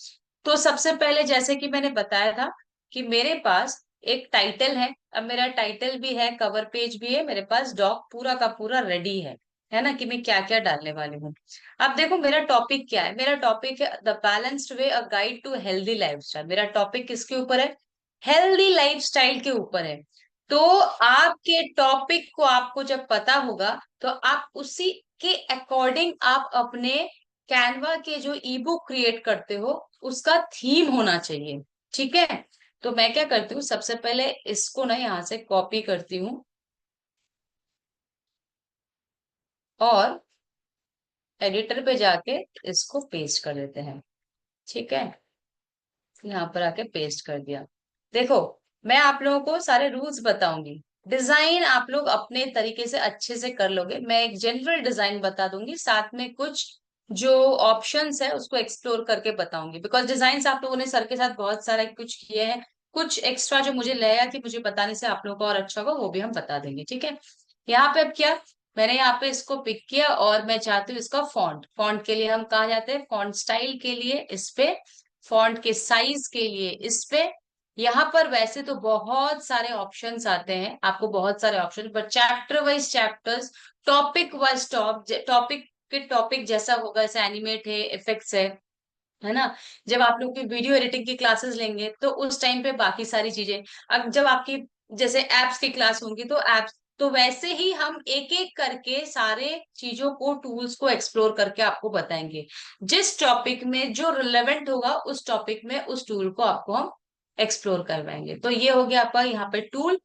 तो सबसे पहले जैसे कि मैंने बताया था कि मेरे पास एक टाइटल है। अब मेरा टाइटल भी है, कवर पेज भी है, मेरे पास डॉक पूरा का पूरा रेडी है ना, कि मैं क्या क्या डालने वाली हूँ। अब देखो मेरा टॉपिक क्या है। मेरा टॉपिक है the balanced way, a guide to healthy lifestyle. मेरा टॉपिक किसके ऊपर है? हेल्दी लाइफस्टाइल के ऊपर है। तो आपके टॉपिक को आपको जब पता होगा तो आप उसी के अकॉर्डिंग आप अपने कैनवा के जो ई बुक क्रिएट करते हो उसका थीम होना चाहिए। ठीक है। तो मैं क्या करती हूँ, सबसे पहले इसको ना यहाँ से कॉपी करती हूँ और एडिटर पे जाके इसको पेस्ट कर देते हैं। ठीक है, यहाँ पर आके पेस्ट कर दिया। देखो, मैं आप लोगों को सारे रूल्स बताऊंगी। डिजाइन आप लोग अपने तरीके से अच्छे से कर लोगे। मैं एक जनरल डिजाइन बता दूंगी, साथ में कुछ जो ऑप्शंस है उसको एक्सप्लोर करके बताऊंगी, बिकॉज डिजाइन आप लोगों ने सर के साथ बहुत सारा कुछ किए हैं। कुछ एक्स्ट्रा जो मुझे लगा कि मुझे बताने से आप लोगों को और अच्छा होगा, वो भी हम बता देंगे। ठीक है। यहाँ पे अब क्या, मैंने यहाँ पे इसको पिक किया और मैं चाहती हूँ इसका फॉन्ट। फॉन्ट के लिए हम कहाँ जाते हैं? फॉन्ट स्टाइल के लिए इस पे, फॉन्ट के साइज के लिए इस पे। यहाँ पर वैसे तो बहुत सारे ऑप्शंस आते हैं, आपको बहुत सारे option, but chapter wise chapters, topic wise topic के टॉपिक जैसा होगा, जैसे एनिमेट है, इफेक्ट्स है ना। जब आप लोग की वीडियो एडिटिंग की क्लासेस लेंगे तो उस टाइम पे बाकी सारी चीजें। अब जब आपकी जैसे एप्स की क्लास होंगी तो एप्स, तो वैसे ही हम एक एक करके सारे चीजों को, टूल्स को एक्सप्लोर करके आपको बताएंगे। जिस टॉपिक में जो रिलेवेंट होगा उस टॉपिक में उस टूल को आपको हम एक्सप्लोर करवाएंगे। तो ये हो गया आपका यहाँ पे tool,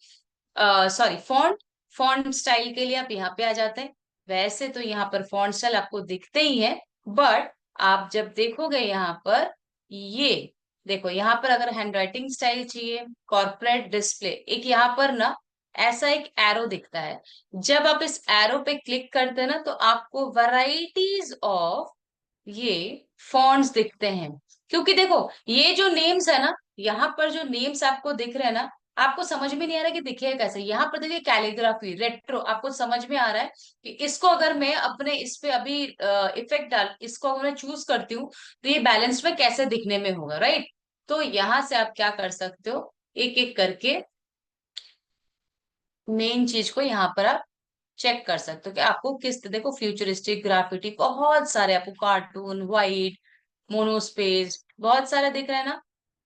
sorry font. Font style के लिए आप यहाँ पे आ जाते हैं। वैसे तो यहाँ पर फॉन्ट स्टाइल आपको दिखते ही है, बट आप जब देखोगे यहाँ पर, ये देखो यहाँ पर अगर हैंडराइटिंग स्टाइल चाहिए, कॉर्पोरेट डिस्प्ले, एक यहाँ पर ना ऐसा एक एरो दिखता है। जब आप इस एरो पे क्लिक करते हैं ना तो आपको वैरायटीज ऑफ ये फॉन्ट्स दिखते हैं। क्योंकि देखो ये जो नेम्स है ना, यहाँ पर जो नेम्स आपको दिख रहे हैं ना, आपको समझ में नहीं आ रहा कि दिखेगा कैसे। यहाँ पर देखिए कैलीग्राफी, रेट्रो, आपको समझ में आ रहा है कि इसको अगर मैं अपने इस पे अभी इफेक्ट डाल, इसको अगर मैं चूज करती हूँ तो ये बैलेंस में कैसे दिखने में होगा, राइट। तो यहाँ से आप क्या कर सकते हो, एक एक करके मेन चीज को यहाँ पर आप चेक कर सकते हो कि आपको किस, देखो फ्यूचरिस्टिक, ग्राफिटी, बहुत सारे आपको, कार्टून, वाइट, मोनोस्पेस, बहुत सारे दिख रहे हैं ना।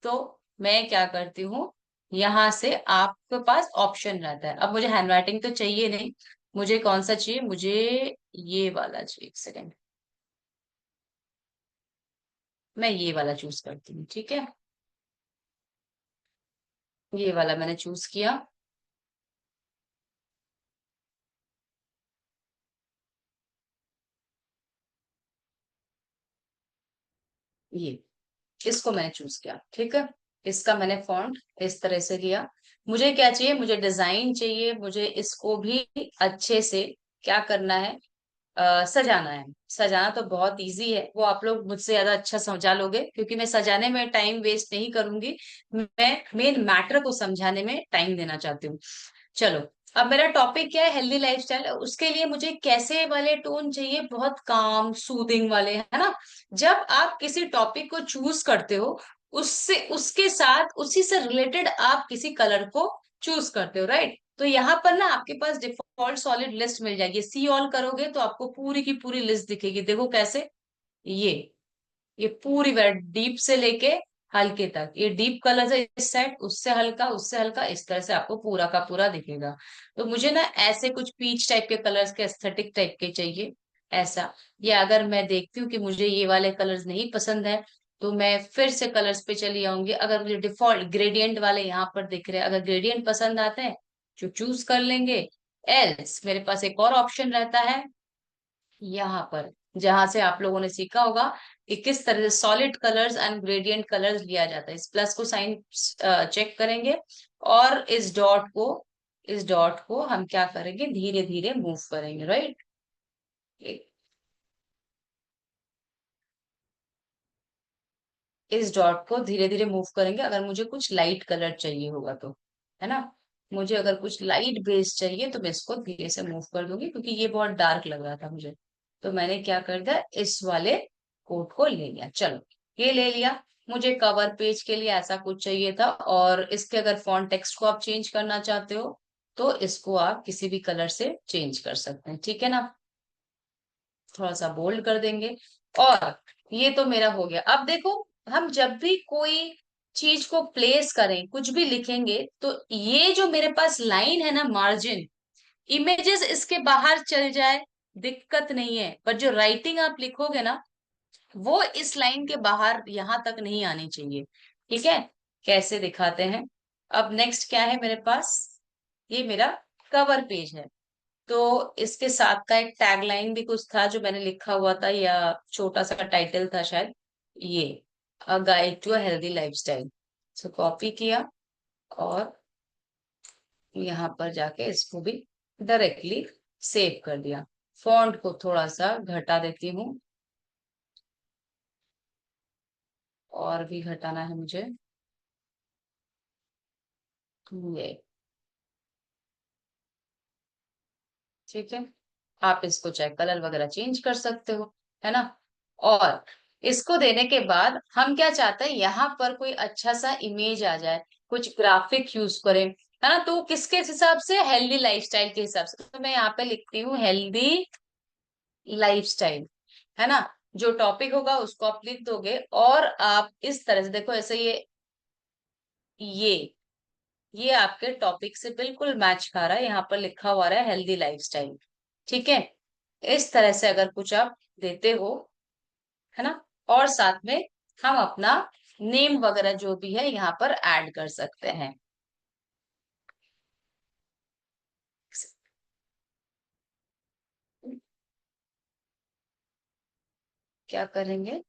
तो मैं क्या करती हूँ, यहाँ से आपके पास ऑप्शन रहता है। अब मुझे हैंडराइटिंग तो चाहिए नहीं, मुझे कौन सा चाहिए, मुझे ये वाला चाहिए। एक सेकेंड, मैं ये वाला चूज करती हूँ। ठीक है, ये वाला मैंने चूज किया। ये, इसको मैंने चूज किया। ठीक है, इसका मैंने फॉन्ट इस तरह से लिया। मुझे क्या चाहिए, मुझे डिजाइन चाहिए, मुझे इसको भी अच्छे से क्या करना है, सजाना है। सजाना तो बहुत इजी है, वो आप लोग मुझसे ज्यादा अच्छा समझा लोगे, क्योंकि मैं सजाने में टाइम वेस्ट नहीं करूंगी। मैं मेन मैटर को समझाने में टाइम देना चाहती हूँ। चलो, अब मेरा टॉपिक क्या है, हेल्दी लाइफस्टाइल। उसके लिए मुझे कैसे वाले टोन चाहिए, बहुत काम सूदिंग वाले, है ना। जब आप किसी टॉपिक को चूज करते हो, उससे उसके साथ उसी से रिलेटेड आप किसी कलर को चूज करते हो, राइट। तो यहाँ पर ना आपके पास डिफॉल्ट सॉलिड लिस्ट मिल जाएगी, सी ऑल करोगे तो आपको पूरी की पूरी लिस्ट दिखेगी। देखो कैसे, ये ये पूरी डीप से लेके हल्के तक, ये डीप कलर है इस साइड, उससे हल्का, इस तरह से आपको पूरा का पूरा दिखेगा। तो मुझे ना ऐसे कुछ पीच टाइप के कलर्स के, एस्थेटिक टाइप के चाहिए ऐसा। या अगर मैं देखती हूँ कि मुझे ये वाले कलर्स नहीं पसंद है, तो मैं फिर से कलर्स पे चली आऊंगी। अगर मुझे डिफॉल्ट ग्रेडियंट वाले यहाँ पर दिख रहे हैं, अगर ग्रेडियंट पसंद आते हैं जो चूज कर लेंगे। एल्स मेरे पास एक और ऑप्शन रहता है यहाँ पर, जहां से आप लोगों ने सीखा होगा कि किस तरह से solid colours and gradient colours लिया जाता है। इस प्लस को साइन चेक करेंगे, और इस डॉट को हम क्या करेंगे, धीरे धीरे मूव करेंगे, राइट। इस डॉट को धीरे धीरे मूव करेंगे, अगर मुझे कुछ लाइट कलर चाहिए होगा तो, है ना। मुझे अगर कुछ लाइट बेस चाहिए तो मैं इसको धीरे से मूव कर दूंगी, क्योंकि ये बहुत डार्क लग रहा था मुझे। तो मैंने क्या कर दिया, इस वाले कोट को ले लिया। चलो, ये ले लिया। मुझे कवर पेज के लिए ऐसा कुछ चाहिए था, और इसके अगर फॉन्ट टेक्स्ट को आप चेंज करना चाहते हो तो इसको आप किसी भी कलर से चेंज कर सकते हैं, ठीक है ना। थोड़ा सा बोल्ड कर देंगे। और ये तो मेरा हो गया। अब देखो, हम जब भी कोई चीज को प्लेस करें, कुछ भी लिखेंगे, तो ये जो मेरे पास लाइन है ना, मार्जिन, इमेजेस इसके बाहर चल जाए दिक्कत नहीं है, पर जो राइटिंग आप लिखोगे ना, वो इस लाइन के बाहर यहां तक नहीं आनी चाहिए। ठीक है, कैसे दिखाते हैं। अब नेक्स्ट क्या है मेरे पास, ये मेरा कवर पेज है। तो इसके साथ का एक टैगलाइन भी कुछ था जो मैंने लिखा हुआ था, या छोटा सा टाइटल था शायद, ये a guide to a healthy lifestyle. So copy किया, और यहाँ पर जाके इसको भी डायरेक्टली सेव कर दिया। फॉन्ट को थोड़ा सा घटा देती हूँ, और भी घटाना है मुझे, ये, ठीक है। आप इसको चाहे कलर वगैरह चेंज कर सकते हो, है ना। और इसको देने के बाद हम क्या चाहते हैं, यहाँ पर कोई अच्छा सा इमेज आ जाए, कुछ ग्राफिक यूज करें, है ना। तो किसके हिसाब से, हेल्दी लाइफस्टाइल के हिसाब से, तो मैं यहाँ पे लिखती हूँ हेल्दी लाइफस्टाइल, है ना। जो टॉपिक होगा उसको आप लिख दोगे, और आप इस तरह से देखो, ऐसे ये ये आपके टॉपिक से बिल्कुल मैच खा रहा है, यहाँ पर लिखा हुआ है हेल्दी लाइफस्टाइल, ठीक है। इस तरह से अगर कुछ आप देते हो, है ना, और साथ में हम अपना नेम वगैरह जो भी है यहाँ पर ऐड कर सकते हैं। क्या करेंगे,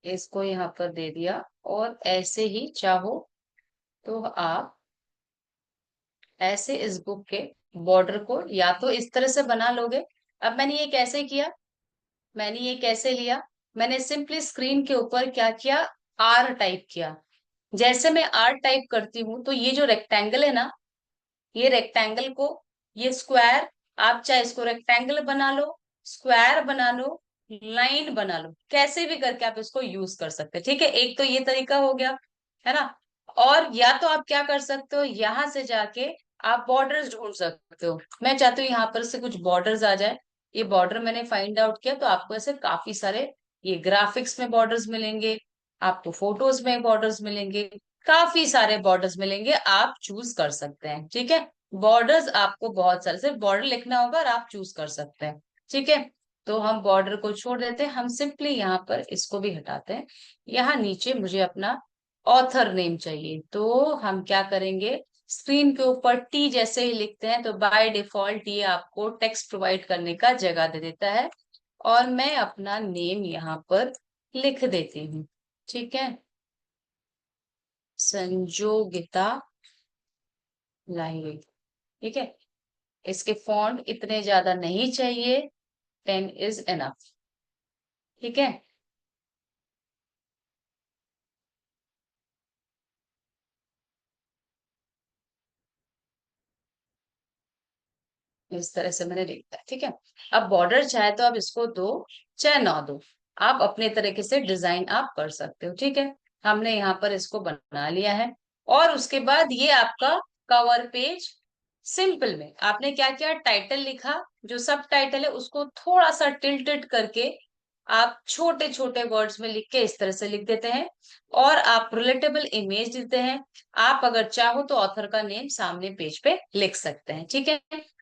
इसको यहाँ पर दे दिया, और ऐसे ही चाहो तो आप ऐसे इस बुक के बॉर्डर को या तो इस तरह से बना लोगे। अब मैंने ये कैसे किया, मैंने ये कैसे लिया, मैंने सिंपली स्क्रीन के ऊपर क्या किया, आर टाइप किया। जैसे मैं आर टाइप करती हूँ, तो ये जो रेक्टेंगल है ना, ये रेक्टेंगल को, ये स्क्वायर, आप चाहे इसको रेक्टेंगल बना लो, स्क्वायर बना लो, लाइन बना लो, कैसे भी करके आप इसको यूज कर सकते हैं, ठीक है। एक तो ये तरीका हो गया, है ना। और या तो आप क्या कर सकते हो, यहां से जाके आप बॉर्डर्स ढूंढ सकते हो। मैं चाहती हूँ यहाँ पर से कुछ बॉर्डर्स आ जाए। ये बॉर्डर मैंने फाइंड आउट किया, तो आपको ऐसे काफी सारे ये ग्राफिक्स में बॉर्डर्स मिलेंगे, आपको फोटोज में बॉर्डर्स मिलेंगे, काफी सारे बॉर्डर्स मिलेंगे, आप चूज कर सकते हैं, ठीक है। बॉर्डर्स आपको बहुत सारे, सिर्फ बॉर्डर लिखना होगा और आप चूज कर सकते हैं, ठीक है। तो हम बॉर्डर को छोड़ देते हैं, हम सिंपली यहाँ पर इसको भी हटाते हैं। यहाँ नीचे मुझे अपना ऑथर नेम चाहिए, तो हम क्या करेंगे, स्क्रीन के ऊपर टी जैसे ही लिखते हैं, तो बाय डिफॉल्ट ये आपको टेक्स्ट प्रोवाइड करने का जगह दे देता है, और मैं अपना नेम यहाँ पर लिख देती हूँ, ठीक है। संजोगिता लाइब्रेरी, ठीक है। इसके फॉन्ट इतने ज्यादा नहीं चाहिए, 10 इज एनफ, ठीक है। इस तरह से मैंने लिखा है, ठीक है। अब बॉर्डर चाहे तो आप इसको दो, चाहे ना दो, आप अपने तरीके से डिजाइन आप कर सकते हो। ठीक है, हमने यहाँ पर इसको बना लिया है। और उसके बाद ये आपका कवर पेज। सिंपल में आपने क्या किया, टाइटल लिखा, जो सब टाइटल है उसको थोड़ा सा टिल्टेड करके आप छोटे छोटे वर्ड्स में लिख के इस तरह से लिख देते हैं। और आप रिलेटेबल इमेज देते हैं। आप अगर चाहो तो ऑथर का नेम सामने पेज पे लिख सकते हैं। ठीक है,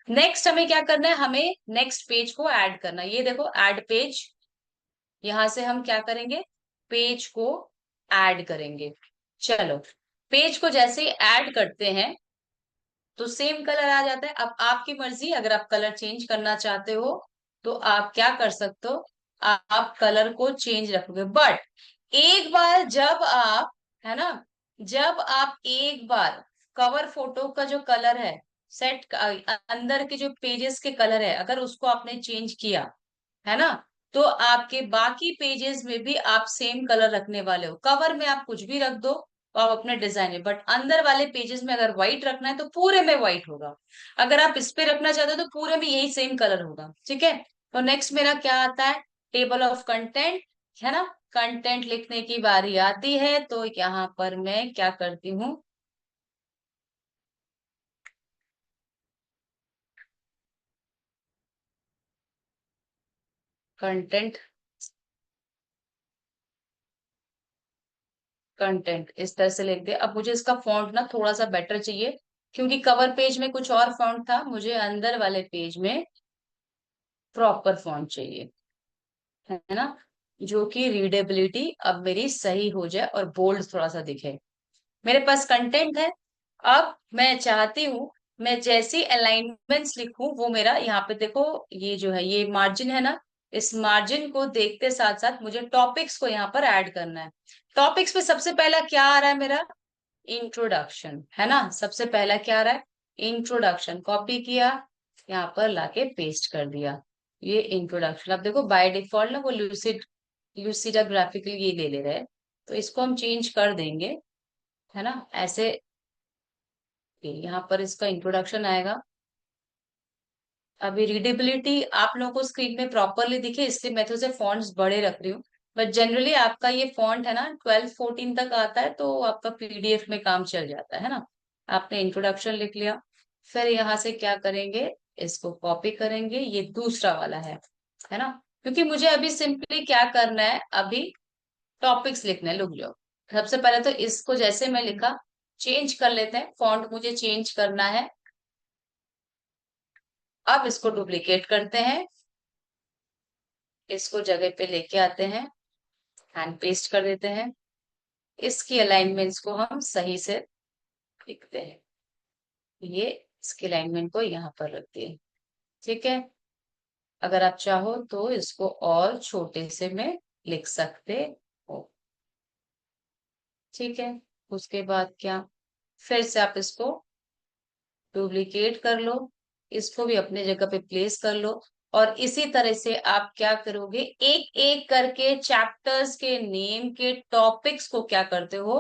नेक्स्ट हमें क्या करना है, हमें नेक्स्ट पेज को ऐड करना है। ये देखो ऐड पेज, यहां से हम क्या करेंगे, पेज को ऐड करेंगे। चलो, पेज को जैसे ही ऐड करते हैं तो सेम कलर आ जाता है। अब आपकी मर्जी, अगर आप कलर चेंज करना चाहते हो तो आप क्या कर सकते हो, आप कलर को चेंज रखोगे। बट एक बार जब आप, है ना, जब आप एक बार कवर फोटो का जो कलर है, सेट अंदर के जो पेजेस के कलर है, अगर उसको आपने चेंज किया, है ना, तो आपके बाकी पेजेस में भी आप सेम कलर रखने वाले हो। कवर में आप कुछ भी रख दो तो आप अपने डिजाइन में, बट अंदर वाले पेजेस में अगर व्हाइट रखना है तो पूरे में व्हाइट होगा। अगर आप इस पे रखना चाहते हो तो पूरे में यही सेम कलर होगा। ठीक है, तो नेक्स्ट मेरा क्या आता है, टेबल ऑफ कंटेंट, है ना। कंटेंट लिखने की बारी आती है, तो यहाँ पर मैं क्या करती हूँ, कंटेंट, कंटेंट इस तरह से लिख दे। अब मुझे इसका फॉन्ट ना थोड़ा सा बेटर चाहिए, क्योंकि कवर पेज में कुछ और फॉन्ट था, मुझे अंदर वाले पेज में प्रॉपर फॉन्ट चाहिए, है ना, जो कि रीडेबिलिटी अब मेरी सही हो जाए और बोल्ड थोड़ा सा दिखे। मेरे पास कंटेंट है। अब मैं चाहती हूँ, मैं जैसी अलाइनमेंट्स लिखूं वो मेरा, यहाँ पे देखो, ये जो है ये मार्जिन है ना, इस मार्जिन को देखते साथ साथ मुझे टॉपिक्स को यहाँ पर ऐड करना है। टॉपिक्स पे सबसे पहला क्या आ रहा है मेरा, इंट्रोडक्शन, है ना। सबसे पहला क्या आ रहा है, इंट्रोडक्शन। कॉपी किया, यहाँ पर लाके पेस्ट कर दिया, ये इंट्रोडक्शन। अब देखो बाय डिफॉल्ट ना वो ल्यूसिड, ल्यूसिडा ग्राफिकली ये ले रहे हैं, तो इसको हम चेंज कर देंगे, है ना, ऐसे। यहाँ पर इसका इंट्रोडक्शन आएगा। अभी रीडेबिलिटी आप लोगों को स्क्रीन में प्रॉपरली दिखे इसलिए मैं तो सिर्फ फॉन्ट्स बड़े रख रही हूँ। बट जनरली आपका ये फॉन्ट है ना 12-14 तक आता है, तो आपका पीडीएफ में काम चल जाता है ना। आपने इंट्रोडक्शन लिख लिया, फिर यहाँ से क्या करेंगे, इसको कॉपी करेंगे, ये दूसरा वाला है ना। क्योंकि मुझे अभी सिंपली क्या करना है, अभी टॉपिक्स लिखने हैं, रुक जाओ। सबसे पहले तो इसको जैसे मैं लिखा, चेंज कर लेते हैं, फॉन्ट मुझे चेंज करना है। अब इसको डुप्लीकेट करते हैं, इसको जगह पे लेके आते हैं, एंड पेस्ट कर देते हैं। इसकी अलाइनमेंट्स को हम सही से लिखते हैं, ये इसकी अलाइनमेंट को यहाँ पर रखते हैं। ठीक है, अगर आप चाहो तो इसको और छोटे से में लिख सकते हो। ठीक है, उसके बाद क्या, फिर से आप इसको डुप्लीकेट कर लो, इसको भी अपने जगह पे प्लेस कर लो। और इसी तरह से आप क्या करोगे, एक एक करके चैप्टर्स के नेम के टॉपिक्स को क्या करते हो,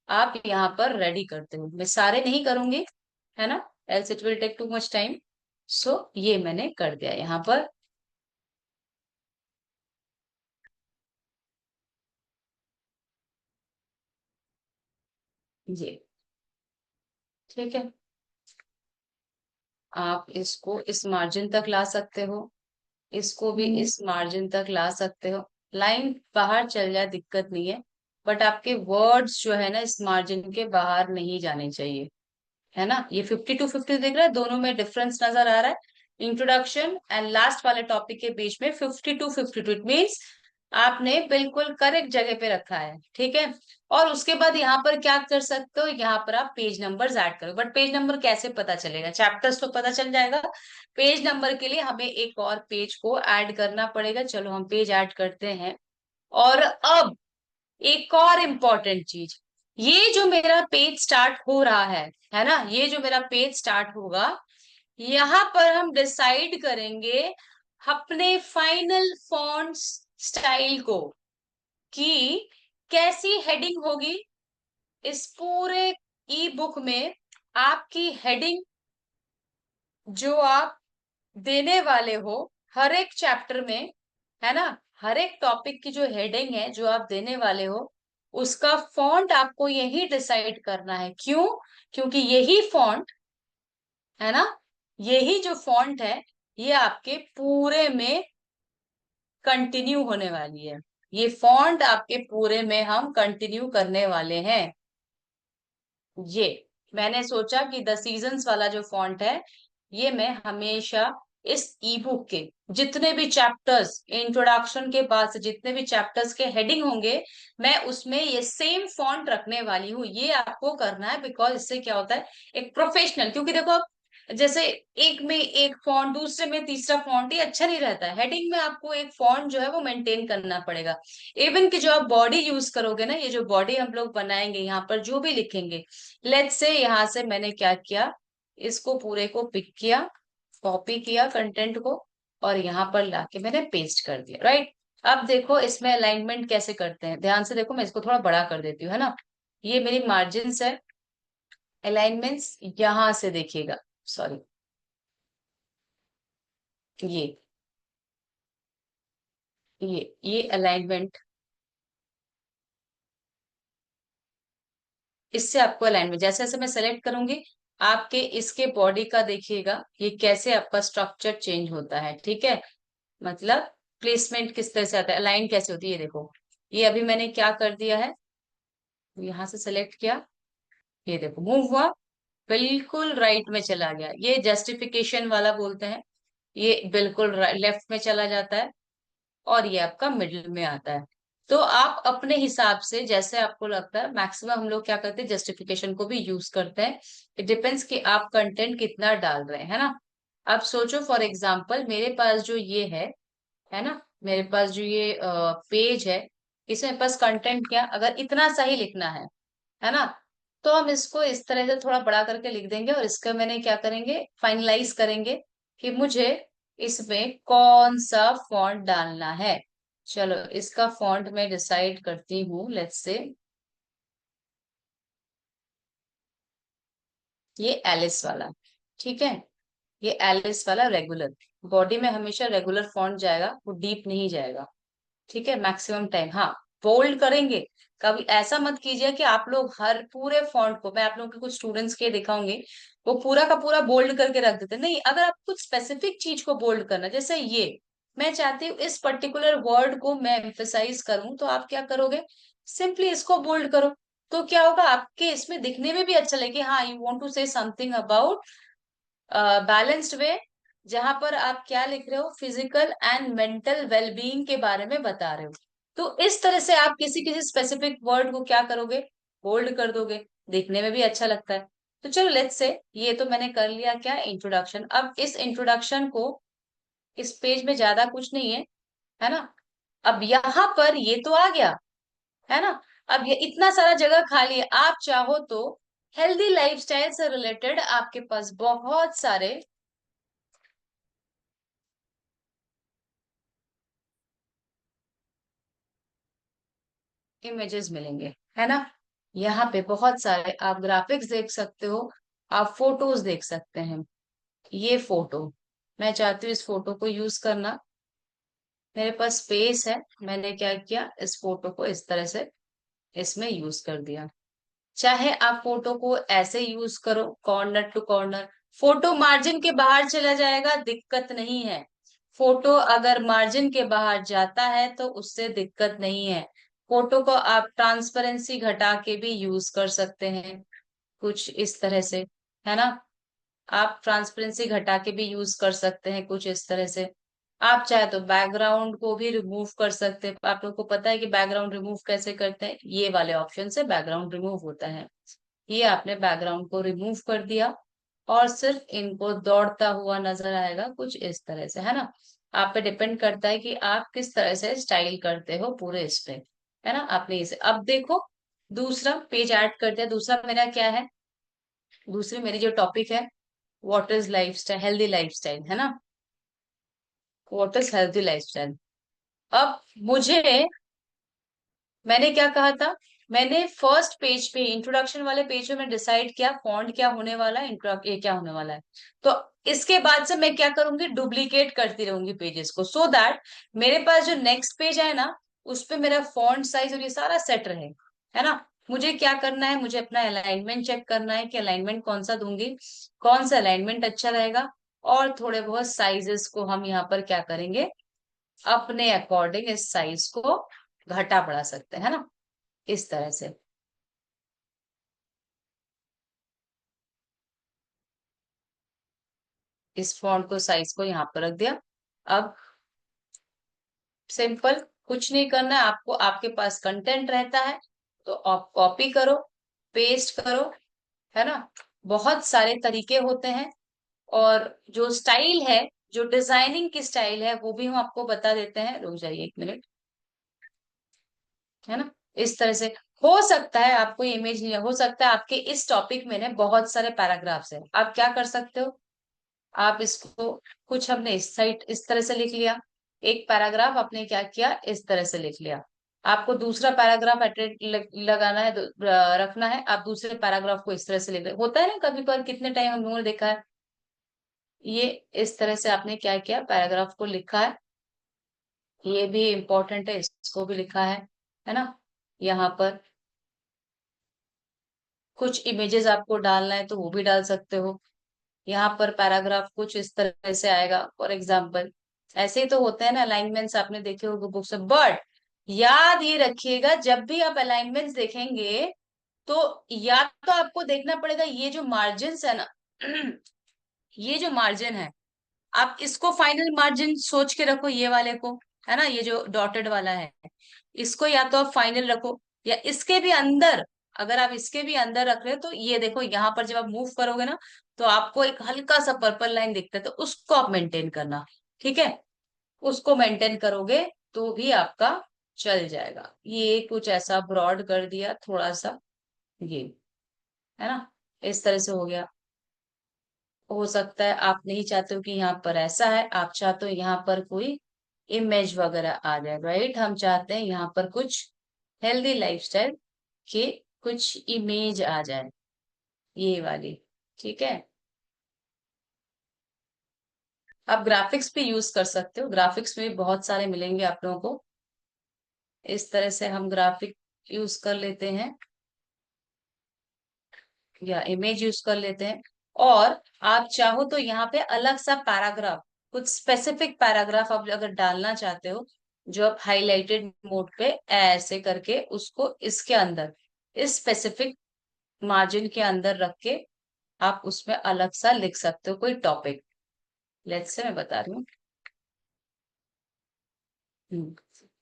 आप यहाँ पर रेडी करते हो। मैं सारे नहीं करूंगी, है ना, else it will take too much time. So ये मैंने कर दिया यहाँ पर। ये ठीक है, आप इसको इस मार्जिन तक ला सकते हो, इसको भी इस मार्जिन तक ला सकते हो। लाइन बाहर चल जाए दिक्कत नहीं है, बट आपके वर्ड्स जो है ना इस मार्जिन के बाहर नहीं जाने चाहिए, है ना। ये 50-50 दिख रहा है, दोनों में डिफरेंस नजर आ रहा है। इंट्रोडक्शन एंड लास्ट वाले टॉपिक के बीच में 50-52, इट मीन्स आपने बिल्कुल करेक्ट जगह पे रखा है। ठीक है, और उसके बाद यहाँ पर क्या कर सकते हो, यहाँ पर आप पेज नंबर्स ऐड करो। बट पेज नंबर कैसे पता चलेगा, चैप्टर्स तो पता चल जाएगा, पेज नंबर के लिए हमें एक और पेज को ऐड करना पड़ेगा। चलो हम पेज ऐड करते हैं। और अब एक और इम्पोर्टेंट चीज, ये जो मेरा पेज स्टार्ट हो रहा है ना, ये जो मेरा पेज स्टार्ट होगा, यहाँ पर हम डिसाइड करेंगे अपने फाइनल फॉन्ट स्टाइल को, कि कैसी हेडिंग होगी इस पूरे ई बुक में। आपकी हेडिंग जो आप देने वाले हो हर एक चैप्टर में, है ना, हर एक टॉपिक की जो हेडिंग है जो आप देने वाले हो, उसका फॉन्ट आपको यही डिसाइड करना है। क्यों? क्योंकि यही फॉन्ट है ना, यही जो फॉन्ट है, ये आपके पूरे में कंटिन्यू होने वाली है। ये फॉन्ट आपके पूरे में हम कंटिन्यू करने वाले हैं। ये मैंने सोचा कि द सीजन्स वाला जो फॉन्ट है, ये मैं हमेशा इस ईबुक के जितने भी चैप्टर्स, इंट्रोडक्शन के बाद से जितने भी चैप्टर्स के हेडिंग होंगे, मैं उसमें ये सेम फॉन्ट रखने वाली हूँ। ये आपको करना है, बिकॉज इससे क्या होता है, एक प्रोफेशनल, क्योंकि देखो आप जैसे एक में एक फॉन्ट, दूसरे में तीसरा फॉन्ट, ये अच्छा नहीं रहता है। हेडिंग में आपको एक फॉन्ट जो है वो मेंटेन करना पड़ेगा। इवन कि जो आप बॉडी यूज करोगे ना, ये जो बॉडी हम लोग बनाएंगे, यहाँ पर जो भी लिखेंगे, लेट्स से यहाँ से मैंने क्या किया, इसको पूरे को पिक किया, कॉपी किया कंटेंट को, और यहाँ पर लाके मैंने पेस्ट कर दिया, राइट। अब देखो इसमें अलाइनमेंट कैसे करते हैं, ध्यान से देखो, मैं इसको थोड़ा बड़ा कर देती हूँ, है ना। ये मेरी मार्जिन्स है। अलाइनमेंट्स यहां से देखिएगा, सॉरी, ये ये अलाइनमेंट, इससे आपको अलाइनमेंट जैसे जैसे मैं सेलेक्ट करूंगी, आपके इसके बॉडी का देखिएगा ये कैसे आपका स्ट्रक्चर चेंज होता है, ठीक है। मतलब प्लेसमेंट किस तरह से आता है, अलाइन कैसे होती है, ये देखो। ये अभी मैंने क्या कर दिया है, यहां से सेलेक्ट किया, ये देखो मूव हुआ, बिल्कुल राइट में चला गया। ये जस्टिफिकेशन वाला बोलते हैं। ये बिल्कुल लेफ्ट में चला जाता है, और ये आपका मिडिल में आता है। तो आप अपने हिसाब से जैसे आपको लगता है, मैक्सिमम हम लोग क्या करते हैं, जस्टिफिकेशन को भी यूज करते हैं। इट डिपेंड्स कि आप कंटेंट कितना डाल रहे हैं, है ना। अब सोचो फॉर एग्जाम्पल, मेरे पास जो ये है ना, मेरे पास जो ये पेज है, इसमें बस कंटेंट क्या, अगर इतना सा ही लिखना है ना, तो हम इसको इस तरह से थोड़ा बड़ा करके लिख देंगे, और इसका मैंने क्या करेंगे, फाइनलाइज करेंगे कि मुझे इसमें कौन सा फॉन्ट डालना है। चलो इसका फॉन्ट मैं डिसाइड करती हूँ, लेट्स से ये एलिस वाला, ठीक है। ये एलिस वाला रेगुलर, बॉडी में हमेशा रेगुलर फॉन्ट जाएगा, वो डीप नहीं जाएगा, ठीक है, मैक्सिमम टाइम। हाँ, बोल्ड करेंगे। कभी ऐसा मत कीजिए कि आप लोग हर पूरे फॉन्ट को, मैं आप लोगों के कुछ स्टूडेंट्स के दिखाऊंगी, वो पूरा का पूरा बोल्ड करके रख देते, नहीं। अगर आप कुछ स्पेसिफिक चीज को बोल्ड करना, जैसे ये मैं चाहती हूँ इस पर्टिकुलर वर्ड को मैं एम्फेसाइज करूं, तो आप क्या करोगे, सिंपली इसको बोल्ड करो। तो क्या होगा, आपके इसमें दिखने में भी अच्छा लगे, हाँ you want to say something about balanced way, जहां पर आप क्या लिख रहे हो, फिजिकल एंड मेंटल वेलबींग के बारे में बता रहे हो। तो इस तरह से आप किसी किसी स्पेसिफिक वर्ड को क्या करोगे, बोल्ड कर दोगे, देखने में भी अच्छा लगता है। तो चलो लेट्स से, ये तो मैंने कर लिया क्या, इंट्रोडक्शन। अब इस इंट्रोडक्शन को, इस पेज में ज्यादा कुछ नहीं है ना। अब यहाँ पर ये तो आ गया, है ना। अब ये इतना सारा जगह खाली है, आप चाहो तो हेल्दी लाइफस्टाइल से रिलेटेड आपके पास बहुत सारे इमेजेस मिलेंगे, है ना। यहाँ पे बहुत सारे आप ग्राफिक्स देख सकते हो, आप फोटोज देख सकते हैं। ये फोटो, मैं चाहती हूँ इस फोटो को यूज करना, मेरे पास स्पेस है, मैंने क्या किया, इस फोटो को इस तरह से इसमें यूज कर दिया। चाहे आप फोटो को ऐसे यूज करो, corner to corner, photo margin के बाहर चला जाएगा, दिक्कत नहीं है। फोटो अगर मार्जिन के बाहर जाता है तो उससे दिक्कत नहीं है। फोटो को आप ट्रांसपेरेंसी घटा के भी यूज कर सकते हैं, कुछ इस तरह से, है ना। आप ट्रांसपेरेंसी घटा के भी यूज कर सकते हैं कुछ इस तरह से। आप चाहे तो बैकग्राउंड को भी रिमूव कर सकते हैं। आप लोग को पता है कि बैकग्राउंड रिमूव कैसे करते हैं, ये वाले ऑप्शन से बैकग्राउंड रिमूव होता है। ये आपने बैकग्राउंड को रिमूव कर दिया, और सिर्फ इनको दौड़ता हुआ नजर आएगा कुछ इस तरह से, है ना। आप पे डिपेंड करता है कि आप किस तरह से स्टाइल करते हो पूरे इस पे, है ना। आपने इसे, अब देखो दूसरा पेज ऐड कर दिया। दूसरा मेरा क्या है, दूसरी मेरी जो टॉपिक है, what is lifestyle, healthy lifestyle, है ना। What is healthy lifestyle. अब मुझे, मैंने क्या कहा था, मैंने फर्स्ट पेज पे इंट्रोडक्शन वाले पेज पे मैं डिसाइड किया फॉन्ट क्या होने वाला है, ये क्या होने वाला है। तो इसके बाद से मैं क्या करूंगी, डुप्लीकेट करती रहूंगी पेजेस को, सो दैट मेरे पास जो नेक्स्ट पेज है ना, उस पे मेरा फॉन्ट साइज और ये सारा सेट रहे, है ना। मुझे क्या करना है, मुझे अपना अलाइनमेंट चेक करना है कि अलाइनमेंट कौन सा दूंगी, कौन सा अलाइनमेंट अच्छा रहेगा। और थोड़े बहुत साइजेस को हम यहाँ पर क्या करेंगे, अपने अकॉर्डिंग इस साइज को घटा बढ़ा सकते हैं, है ना, इस तरह से। इस फॉन्ट को साइज को यहाँ पर रख दिया। अब सिंपल, कुछ नहीं करना है आपको, आपके पास कंटेंट रहता है तो आप कॉपी करो, पेस्ट करो, है ना। बहुत सारे तरीके होते हैं। और जो स्टाइल है, जो डिजाइनिंग की स्टाइल है, वो भी हम आपको बता देते हैं, रुक जाइए एक मिनट, है ना। इस तरह से हो सकता है आपको इमेज नहीं, हो सकता है आपके इस टॉपिक में ना बहुत सारे पैराग्राफ्स हैं, आप क्या कर सकते हो, आप इसको, कुछ हमने इस साइड इस तरह से लिख लिया, एक पैराग्राफ आपने क्या किया, इस तरह से लिख लिया। आपको दूसरा पैराग्राफ लगाना है, रखना है, आप दूसरे पैराग्राफ को इस तरह से लिख रहे, होता है ना कभी कभार, कितने टाइम हम लोगों ने देखा है। ये इस तरह से आपने क्या किया, पैराग्राफ को लिखा है, ये भी इम्पोर्टेंट है, इसको भी लिखा है ना। यहाँ पर कुछ इमेजेस आपको डालना है तो वो भी डाल सकते हो। यहाँ पर पैराग्राफ कुछ इस तरह से आएगा, फॉर एग्जाम्पल। ऐसे ही तो होते हैं ना अलाइनमेंट्स, आपने देखे होंगे बुक्स में, बट याद ये रखिएगा, जब भी आप अलाइनमेंट्स देखेंगे तो या तो आपको देखना पड़ेगा ये जो मार्जिन है ना, ये जो मार्जिन है, आप इसको फाइनल मार्जिन सोच के रखो, ये वाले को, है ना, ये जो डॉटेड वाला है, इसको या तो आप फाइनल रखो, या इसके भी अंदर, अगर आप इसके भी अंदर रख रहे हो तो ये देखो, यहाँ पर जब आप मूव करोगे ना, तो आपको एक हल्का सा पर्पल लाइन दिखता है, तो उसको आप मेंटेन करना, ठीक है। उसको मेंटेन करोगे तो भी आपका चल जाएगा। ये कुछ ऐसा ब्रॉड कर दिया थोड़ा सा, ये, है ना, इस तरह से हो गया। हो सकता है आप नहीं चाहते हो कि यहाँ पर ऐसा है, आप चाहते हो यहाँ पर कोई इमेज वगैरह आ जाए, राइट। हम चाहते हैं यहाँ पर कुछ हेल्दी लाइफस्टाइल के कुछ इमेज आ जाए, ये वाली, ठीक है। आप ग्राफिक्स भी यूज कर सकते हो, ग्राफिक्स में भी बहुत सारे मिलेंगे आप लोगों को। इस तरह से हम ग्राफिक यूज कर लेते हैं, या इमेज यूज कर लेते हैं। और आप चाहो तो यहाँ पे अलग सा पैराग्राफ, कुछ स्पेसिफिक पैराग्राफ आप अगर डालना चाहते हो, जो आप हाईलाइटेड मोड पे ऐसे करके उसको इसके अंदर, इस स्पेसिफिक मार्जिन के अंदर रख के आप उसमें अलग सा लिख सकते हो कोई टॉपिक। लेट्स से मैं बता रही हूँ। हम्म,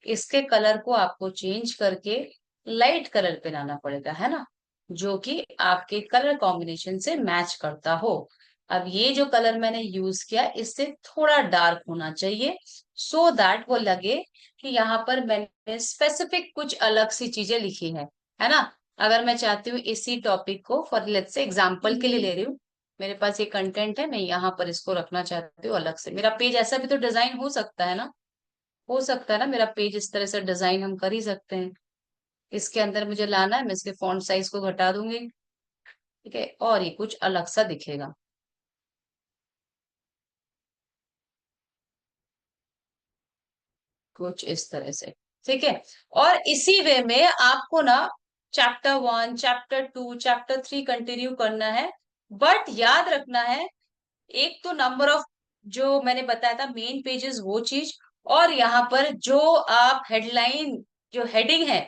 इसके कलर को आपको चेंज करके लाइट कलर पे लाना पड़ेगा, है ना, जो कि आपके कलर कॉम्बिनेशन से मैच करता हो। अब ये जो कलर मैंने यूज किया, इससे थोड़ा डार्क होना चाहिए, सो दैट वो लगे कि यहाँ पर मैंने स्पेसिफिक कुछ अलग सी चीजें लिखी है ना। अगर मैं चाहती हूँ इसी टॉपिक को, फॉर लेट्स से एग्जाम्पल के लिए ले रही हूँ, मेरे पास ये कंटेंट है, मैं यहाँ पर इसको रखना चाहती हूँ अलग से, मेरा पेज ऐसा भी तो डिजाइन हो सकता है ना, हो सकता है ना मेरा पेज इस तरह से डिजाइन हम कर ही सकते हैं। इसके अंदर मुझे लाना है, मैं इसके फॉन्ट साइज को घटा दूंगी, ठीक है, और ये कुछ अलग सा दिखेगा, कुछ इस तरह से, ठीक है। और इसी वे में आपको ना चैप्टर 1, चैप्टर 2, चैप्टर 3 कंटिन्यू करना है। बट याद रखना है, एक तो नंबर ऑफ, जो मैंने बताया था मेन पेजेस वो चीज, और यहाँ पर जो आप हेडलाइन, जो हेडिंग है,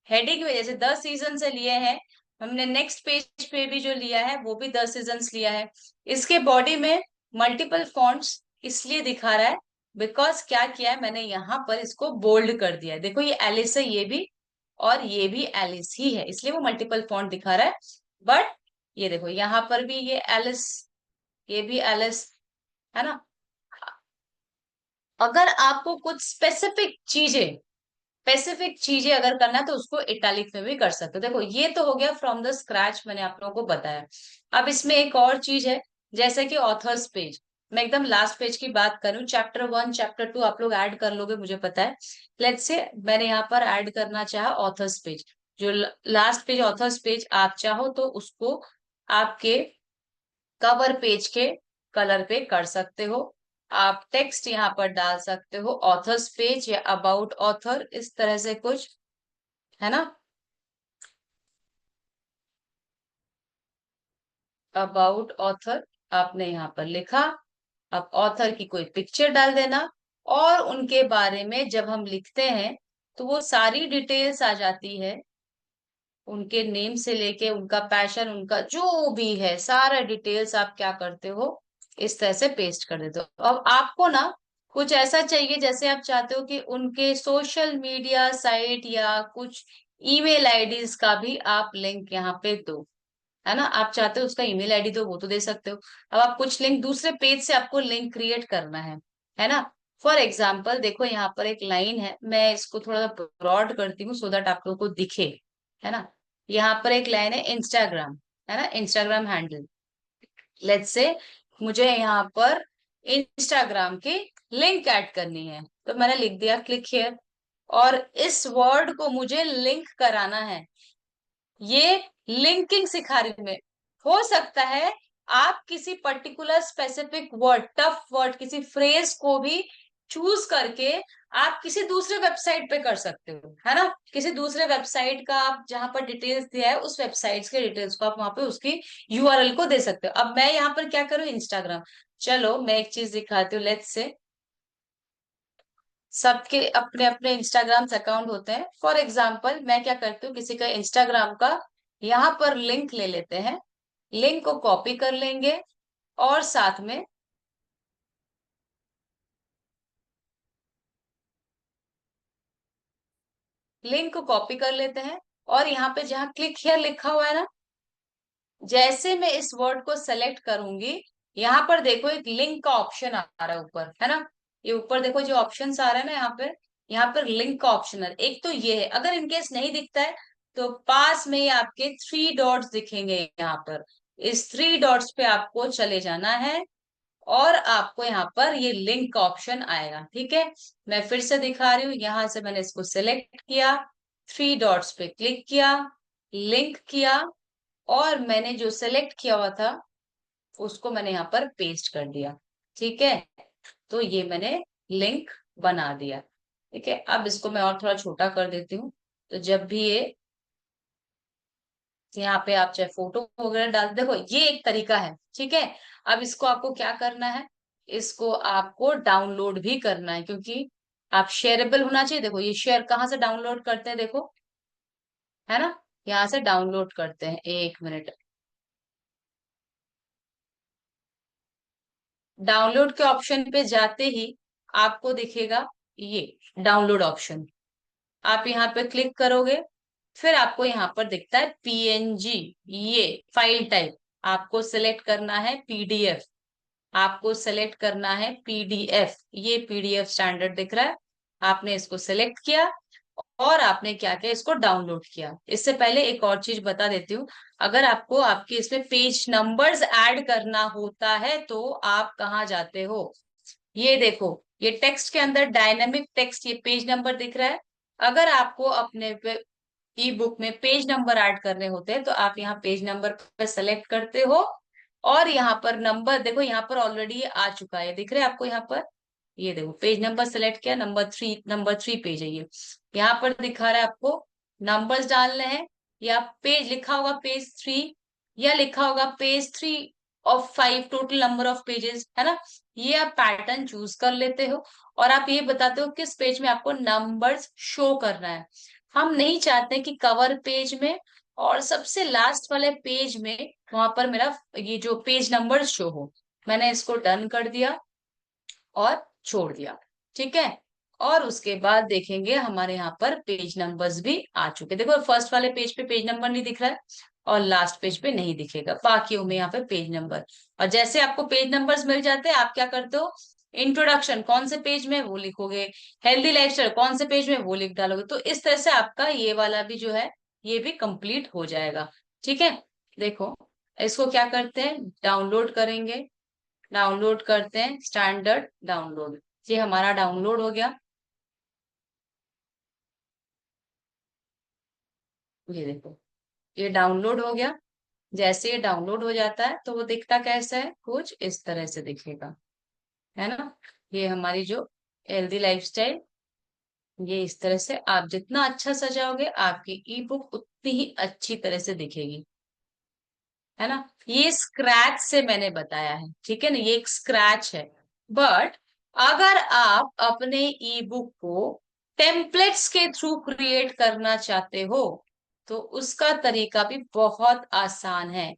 हेडिंग में जैसे 10 सीजन से लिए हैं हमने, नेक्स्ट पेज पे भी जो लिया है वो भी 10 सीजन लिया है। इसके बॉडी में मल्टीपल फॉन्ट्स इसलिए दिखा रहा है, बिकॉज क्या किया है मैंने, यहाँ पर इसको बोल्ड कर दिया है, देखो ये एलिस है, ये भी, और ये भी एलिस ही है, इसलिए वो मल्टीपल फॉन्ट दिखा रहा है। बट ये देखो यहाँ पर भी ये एलिस, ये भी एलिस, है ना। अगर आपको कुछ स्पेसिफिक चीजें अगर करना है तो उसको इटैलिक में भी कर सकते हो। देखो ये तो हो गया फ्रॉम द स्क्रैच, मैंने आप लोगों को बताया। अब इसमें एक और चीज है, जैसे कि ऑथर्स पेज, मैं एकदम लास्ट पेज की बात करूं, चैप्टर 1, चैप्टर 2 आप लोग ऐड कर लोगे मुझे पता है। लेट्स से मैंने यहाँ पर ऐड करना चाहा ऑथर्स पेज, जो लास्ट पेज ऑथर्स पेज आप चाहो तो उसको आपके कवर पेज के कलर पे कर सकते हो। आप टेक्स्ट यहाँ पर डाल सकते हो, ऑथर्स पेज या अबाउट ऑथर, इस तरह से कुछ, है ना। अबाउट ऑथर आपने यहाँ पर लिखा। अब ऑथर की कोई पिक्चर डाल देना, और उनके बारे में जब हम लिखते हैं तो वो सारी डिटेल्स आ जाती है, उनके नेम से लेके उनका पैशन, उनका जो भी है सारा डिटेल्स आप क्या करते हो, इस तरह से पेस्ट कर देते हो। अब आपको ना कुछ ऐसा चाहिए, जैसे आप चाहते हो कि उनके सोशल मीडिया साइट या कुछ ईमेल आईडीज का भी आप लिंक यहाँ पे दो, है ना। आप चाहते हो उसका ईमेल आईडी दो, वो तो दे सकते हो। अब आप कुछ लिंक दूसरे पेज से आपको लिंक क्रिएट करना है ना। फॉर एग्जाम्पल देखो यहाँ पर एक लाइन है, मैं इसको थोड़ा ब्रॉड करती हूँ सो दैट आप लोगों को दिखे, है ना। यहाँ पर एक लाइन है इंस्टाग्राम, है ना, इंस्टाग्राम हैंडल। लेट्स से मुझे यहाँ पर इंस्टाग्राम की लिंक ऐड करनी है, तो मैंने लिख दिया क्लिक हियर, और इस वर्ड को मुझे लिंक कराना है। ये लिंकिंग सिखा रही हूं मैं। हो सकता है आप किसी particular specific word, tough word, किसी फ्रेज को भी चूज करके आप किसी दूसरे वेबसाइट पे कर सकते हो, है ना। किसी दूसरे वेबसाइट का आप जहां पर डिटेल्स दिया है उस वेबसाइट्स के डिटेल्स को आप वहां पे उसकी यूआरएल को दे सकते हो। अब मैं यहाँ पर क्या करूँ, इंस्टाग्राम, चलो मैं एक चीज दिखाती हूँ। लेट्स से सबके अपने अपने इंस्टाग्राम अकाउंट होते हैं। फॉर एग्जाम्पल मैं क्या करती हूँ, किसी का इंस्टाग्राम का यहाँ पर लिंक ले लेते हैं, लिंक को कॉपी कर लेंगे, और साथ में लिंक को कॉपी कर लेते हैं, और यहाँ पे जहाँ क्लिक हियर लिखा हुआ है ना, जैसे मैं इस वर्ड को सेलेक्ट करूंगी, यहाँ पर देखो एक लिंक का ऑप्शन आ रहा है ऊपर, है ना। ये ऊपर देखो जो ऑप्शंस आ रहे हैं ना, यहाँ पर लिंक का ऑप्शन है। एक तो ये है, अगर इनकेस नहीं दिखता है तो पास में ही आपके थ्री डॉट्स दिखेंगे यहाँ पर, इस थ्री डॉट्स पे आपको चले जाना है, और आपको यहाँ पर ये लिंक का ऑप्शन आएगा, ठीक है। मैं फिर से दिखा रही हूँ, यहाँ से मैंने इसको सिलेक्ट किया, थ्री डॉट्स पे क्लिक किया, लिंक किया, और मैंने जो सेलेक्ट किया हुआ था उसको मैंने यहाँ पर पेस्ट कर दिया, ठीक है। तो ये मैंने लिंक बना दिया, ठीक है। अब इसको मैं और थोड़ा छोटा कर देती हूँ, तो जब भी ये यहाँ पे आप चाहे फोटो वगैरह डाल, देखो ये एक तरीका है, ठीक है। अब इसको आपको क्या करना है, इसको आपको डाउनलोड भी करना है, क्योंकि आप शेयरेबल होना चाहिए। देखो ये शेयर कहाँ से डाउनलोड करते हैं, देखो, है ना, यहाँ से डाउनलोड करते हैं। एक मिनट, डाउनलोड के ऑप्शन पे जाते ही आपको दिखेगा ये डाउनलोड ऑप्शन, आप यहाँ पे क्लिक करोगे, फिर आपको यहाँ पर दिखता है पीएनजी, ये फाइल टाइप, आपको सिलेक्ट करना है पीडीएफ, आपको सेलेक्ट करना है पीडीएफ, ये पीडीएफ स्टैंडर्ड दिख रहा है, आपने इसको सेलेक्ट किया, और आपने क्या किया, इसको डाउनलोड किया। इससे पहले एक और चीज बता देती हूँ, अगर आपको आपके इसमें पेज नंबर्स ऐड करना होता है तो आप कहाँ जाते हो, ये देखो, ये टेक्स्ट के अंदर डायनामिक टेक्स्ट, ये पेज नंबर दिख रहा है। अगर आपको अपने ई बुक में पेज नंबर ऐड करने होते हैं तो आप यहाँ पेज नंबर पे सेलेक्ट करते हो, और यहाँ पर नंबर देखो, यहाँ पर ऑलरेडी ये आ चुका है, दिख रहा है आपको यहाँ पर, ये देखो पेज नंबर सेलेक्ट किया, नंबर 3 पेज है ये, यहाँ पर दिखा रहा है आपको नंबर्स डालने हैं, या पेज लिखा होगा पेज 3, या लिखा होगा page 3 of 5, total number of pages, है ना। ये आप पैटर्न चूज कर लेते हो, और आप ये बताते हो किस पेज में आपको नंबर्स शो करना है। हम नहीं चाहते कि कवर पेज में और सबसे लास्ट वाले पेज में वहां पर मेरा ये जो पेज नंबर शो हो। मैंने इसको डन कर दिया और छोड़ दिया, ठीक है। और उसके बाद देखेंगे हमारे यहाँ पर पेज नंबर्स भी आ चुके, देखो फर्स्ट वाले पेज पे पेज नंबर नहीं दिख रहा है, और लास्ट पेज पे नहीं दिखेगा, बाकियों में यहाँ पे पेज नंबर। और जैसे आपको पेज नंबर्स मिल जाते हैं, आप क्या करते हो, इंट्रोडक्शन कौन से पेज में वो लिखोगे, हेल्दी लाइफस्टाइल कौन से पेज में वो लिख डालोगे, तो इस तरह से आपका ये वाला भी जो है ये भी कंप्लीट हो जाएगा, ठीक है। देखो इसको क्या करते हैं, डाउनलोड करेंगे, डाउनलोड करते हैं स्टैंडर्ड डाउनलोड, ये हमारा डाउनलोड हो गया। ये देखो, ये डाउनलोड हो गया। जैसे ये डाउनलोड हो जाता है तो वो दिखता कैसा है, कुछ इस तरह से दिखेगा, है ना। ये हमारी जो हेल्दी लाइफस्टाइल, ये इस तरह से आप जितना अच्छा सजाओगे आपकी ई बुक उतनी ही अच्छी तरह से दिखेगी, है ना। ये स्क्रैच से मैंने बताया है, ठीक है ना, ये एक स्क्रैच है। बट अगर आप अपने ई बुक को टेम्पलेट्स के थ्रू क्रिएट करना चाहते हो तो उसका तरीका भी बहुत आसान है।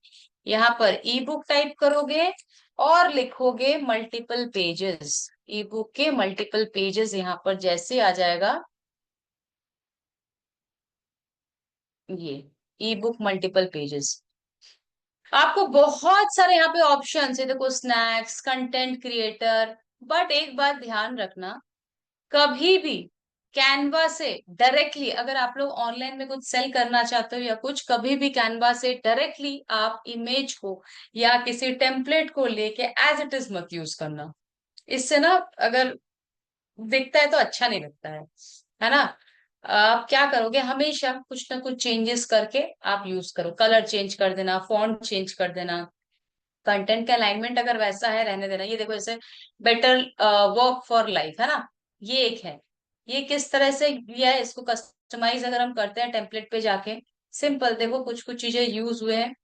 यहाँ पर ई बुक टाइप करोगे और लिखोगे मल्टीपल पेजेस। ई बुक के मल्टीपल पेजेस यहाँ पर जैसे आ जाएगा, ये ई बुक मल्टीपल पेजेस, आपको बहुत सारे यहाँ पे ऑप्शन है, देखो स्नैक्स, कंटेंट क्रिएटर। बट एक बात ध्यान रखना, कभी भी कैनवा से डायरेक्टली अगर आप लोग ऑनलाइन में कुछ सेल करना चाहते हो या कुछ, कभी भी कैनवा से डायरेक्टली आप इमेज को या किसी टेम्पलेट को लेके एज इट इज मत यूज करना। इससे ना, अगर दिखता है तो अच्छा नहीं लगता है ना। आप क्या करोगे, हमेशा कुछ ना कुछ चेंजेस करके आप यूज करो, कलर चेंज कर देना, फॉन्ट चेंज कर देना, कंटेंट का अलाइनमेंट अगर वैसा है रहने देना। ये देखो जैसे बेटर वर्क फॉर लाइफ, है ना, ये एक है। ये किस तरह से किया है, इसको कस्टमाइज अगर हम करते हैं टेम्पलेट पे जाके, सिंपल देखो कुछ कुछ चीजें यूज हुए हैं।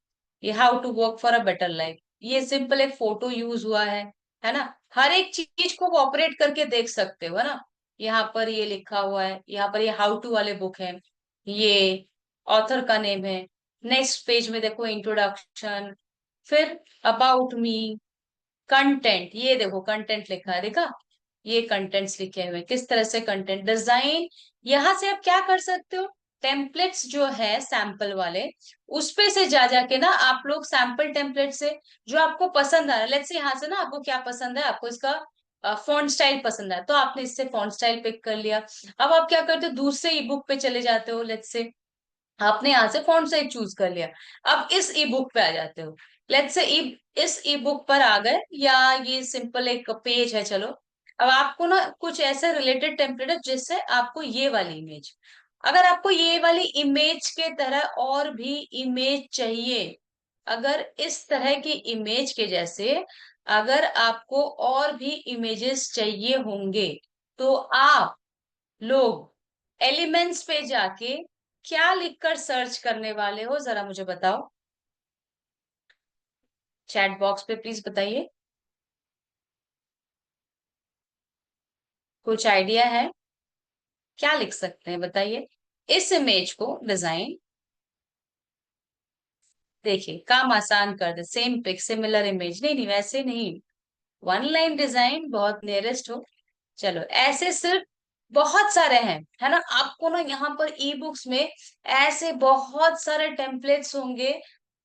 ये how to work for a better life, ये सिंपल एक फोटो यूज हुआ है ना। हर एक चीज को ऑपरेट करके देख सकते हो, है ना। यहाँ पर ये लिखा हुआ है, यहाँ पर ये हाउ टू वाले बुक है, ये ऑथर का नेम है। नेक्स्ट पेज में देखो इंट्रोडक्शन, फिर अबाउट मी, कंटेंट, ये देखो कंटेंट लिखा है, देखा, ये कंटेंट्स लिखे हुए हैं। किस तरह से कंटेंट डिजाइन, यहाँ से आप क्या कर सकते हो, टेम्पलेट्स जो है सैंपल वाले, उस पे से जा जाके ना आप लोग सैंपल टेम्पलेट से जो आपको पसंद आ रहा है, लेट्स से यहाँ से ना आपको क्या पसंद है, आपको इसका फॉन्ट स्टाइल पसंद है तो आपने इससे फॉन्ट स्टाइल पिक कर लिया। अब आप क्या करते हो, दूसरे ई बुक पे चले जाते हो, लेट्स से आपने यहाँ से फॉन्ट साइज चूज कर लिया, अब इस ई बुक पे आ जाते हो, लेट्स से इस ई बुक पर आ गए, या ये सिंपल एक पेज है, चलो। अब आपको ना कुछ ऐसे रिलेटेड टेम्पलेट है जिससे आपको ये वाली इमेज, अगर आपको ये वाली इमेज के तरह और भी इमेज चाहिए, अगर इस तरह की इमेज के जैसे अगर आपको और भी इमेजेस चाहिए होंगे तो आप लोग एलिमेंट्स पे जाके क्या लिखकर सर्च करने वाले हो, जरा मुझे बताओ, चैट बॉक्स पे प्लीज बताइए, कुछ आइडिया है, क्या लिख सकते हैं बताइए। इस इमेज को डिजाइन, देखिए काम आसान कर दे, सेम पिक सिमिलर इमेज, नहीं नहीं वैसे नहीं, वन लाइन डिजाइन बहुत नियरेस्ट हो। चलो ऐसे सिर्फ बहुत सारे हैं, है ना, आपको ना यहाँ पर ई बुक्स में ऐसे बहुत सारे टेम्पलेट्स होंगे,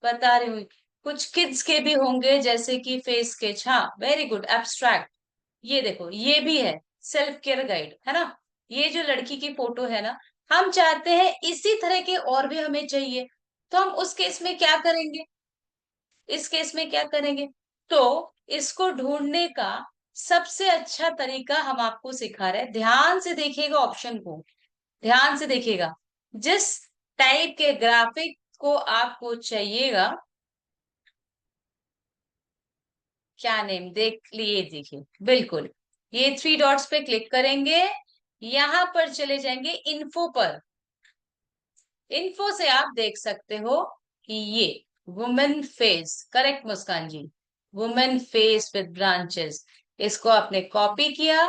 बता रही हूँ। कुछ किड्स के भी होंगे जैसे कि फेस स्केच, हाँ वेरी गुड, एब्स्ट्रैक्ट, ये देखो ये भी है, सेल्फ केयर गाइड, है ना। ये जो लड़की की फोटो है ना, हम चाहते हैं इसी तरह के और भी हमें चाहिए, तो हम उस केस में क्या करेंगे, इस केस में क्या करेंगे, तो इसको ढूंढने का सबसे अच्छा तरीका हम आपको सिखा रहे हैं, ध्यान से देखिएगा ऑप्शन को, ध्यान से देखिएगा, जिस टाइप के ग्राफिक को आपको चाहिएगा, क्या नेम देख लिए, देखिए बिल्कुल, ये थ्री डॉट्स पे क्लिक करेंगे, यहां पर चले जाएंगे इन्फो पर, इन्फो से आप देख सकते हो कि ये women face, correct Muskan ji, women face with branches, इसको आपने कॉपी किया,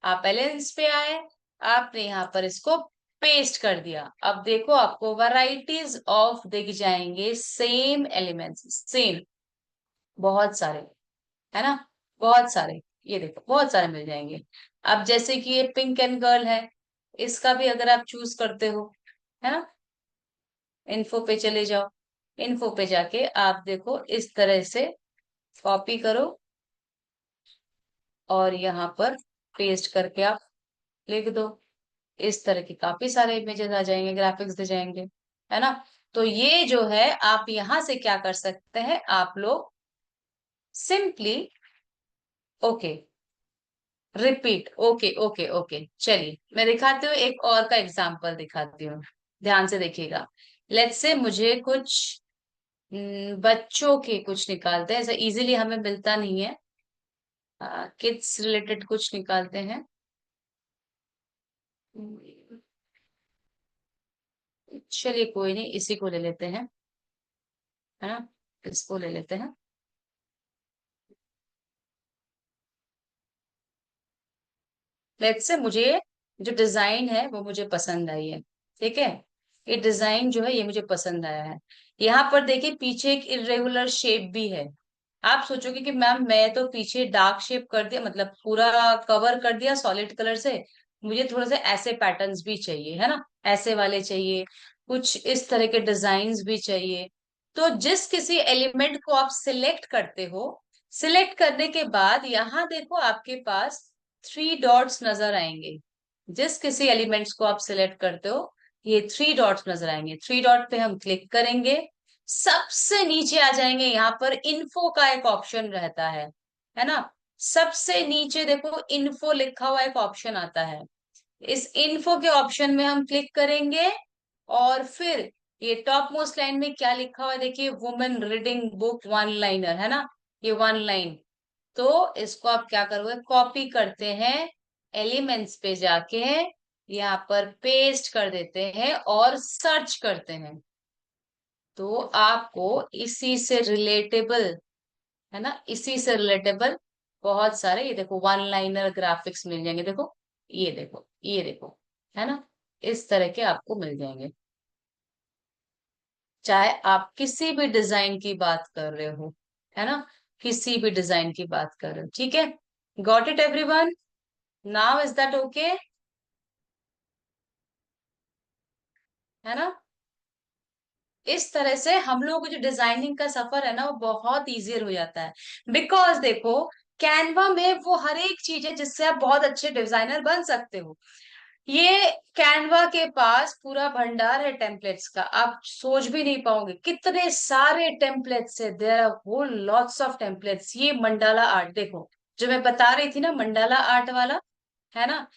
आप एलिमेंट्स पे आए, आपने यहाँ पर इसको पेस्ट कर दिया, अब देखो आपको वैरायटीज ऑफ दिख जाएंगे, सेम एलिमेंट्स सेम, बहुत सारे, है ना, बहुत सारे, ये देखो बहुत सारे मिल जाएंगे। अब जैसे कि ये पिंक एंड गर्ल है, इसका भी अगर आप चूज करते हो, है ना, इन्फो पे चले जाओ, इन्फो पे जाके आप देखो इस तरह से कॉपी करो और यहाँ पर पेस्ट करके आप लिख दो, इस तरह की काफी सारे इमेजेस आ जाएंगे, ग्राफिक्स दे जाएंगे, है ना। तो ये जो है आप यहाँ से क्या कर सकते हैं, आप लोग simply, okay, repeat, okay okay okay, चलिए मैं दिखाती हूँ, एक और का एग्जाम्पल दिखाती हूँ, ध्यान से देखिएगा। लेट्स से मुझे कुछ बच्चों के कुछ निकालते हैं, ऐसा इजीली हमें मिलता नहीं है। किड्स रिलेटेड कुछ निकालते हैं। हम्म, चलिए कोई नहीं, इसी को ले लेते हैं, है ना, इसको ले लेते हैं। लेट्स से मुझे जो डिजाइन है वो मुझे पसंद आई है। ठीक है, ये डिजाइन जो है ये मुझे पसंद आया है। यहाँ पर देखिए पीछे एक इरेगुलर शेप भी है। आप सोचोगे कि मैम मैं तो पीछे डार्क शेप कर दिया, मतलब पूरा कवर कर दिया सॉलिड कलर से, मुझे थोड़ा सा ऐसे पैटर्न्स भी चाहिए, है ना, ऐसे वाले चाहिए, कुछ इस तरह के डिजाइन्स भी चाहिए। तो जिस किसी एलिमेंट को आप सिलेक्ट करते हो, सिलेक्ट करने के बाद यहाँ देखो आपके पास थ्री डॉट्स नजर आएंगे। जिस किसी एलिमेंट्स को आप सिलेक्ट करते हो, ये थ्री डॉट्स नजर आएंगे। थ्री डॉट पे हम क्लिक करेंगे, सबसे नीचे आ जाएंगे, यहाँ पर इन्फो का एक ऑप्शन रहता है ना। सबसे नीचे देखो इन्फो लिखा हुआ एक ऑप्शन आता है। इस इन्फो के ऑप्शन में हम क्लिक करेंगे, और फिर ये टॉप मोस्ट लाइन में क्या लिखा हुआ है देखिए, women reading book one liner, है ना, ये वन लाइन। तो इसको आप क्या करोगे, कॉपी करते हैं, एलिमेंट्स पे जाके यहाँ पर पेस्ट कर देते हैं और सर्च करते हैं। तो आपको इसी से रिलेटेबल, है ना, इसी से रिलेटेबल बहुत सारे, ये देखो वन लाइनर ग्राफिक्स मिल जाएंगे, देखो, ये देखो, ये देखो, है ना, इस तरह के आपको मिल जाएंगे। चाहे आप किसी भी डिजाइन की बात कर रहे हो, है ना, किसी भी डिजाइन की बात कर रहे हो, ठीक है। Got it everyone? Now is that okay? है ना। इस तरह से हम लोगों को जो डिजाइनिंग का सफर है ना वो बहुत इजियर हो जाता है। बिकॉज देखो, कैनवा में वो हर एक चीज है जिससे आप बहुत अच्छे डिजाइनर बन सकते हो। ये कैनवा के पास पूरा भंडार है टेम्पलेट्स का, आप सोच भी नहीं पाओगे कितने सारे टेम्पलेट्स है। There are whole lots of templates. ये मंडाला आर्ट देखो, जो मैं बता रही थी ना, मंडाला आर्ट वाला, है ना,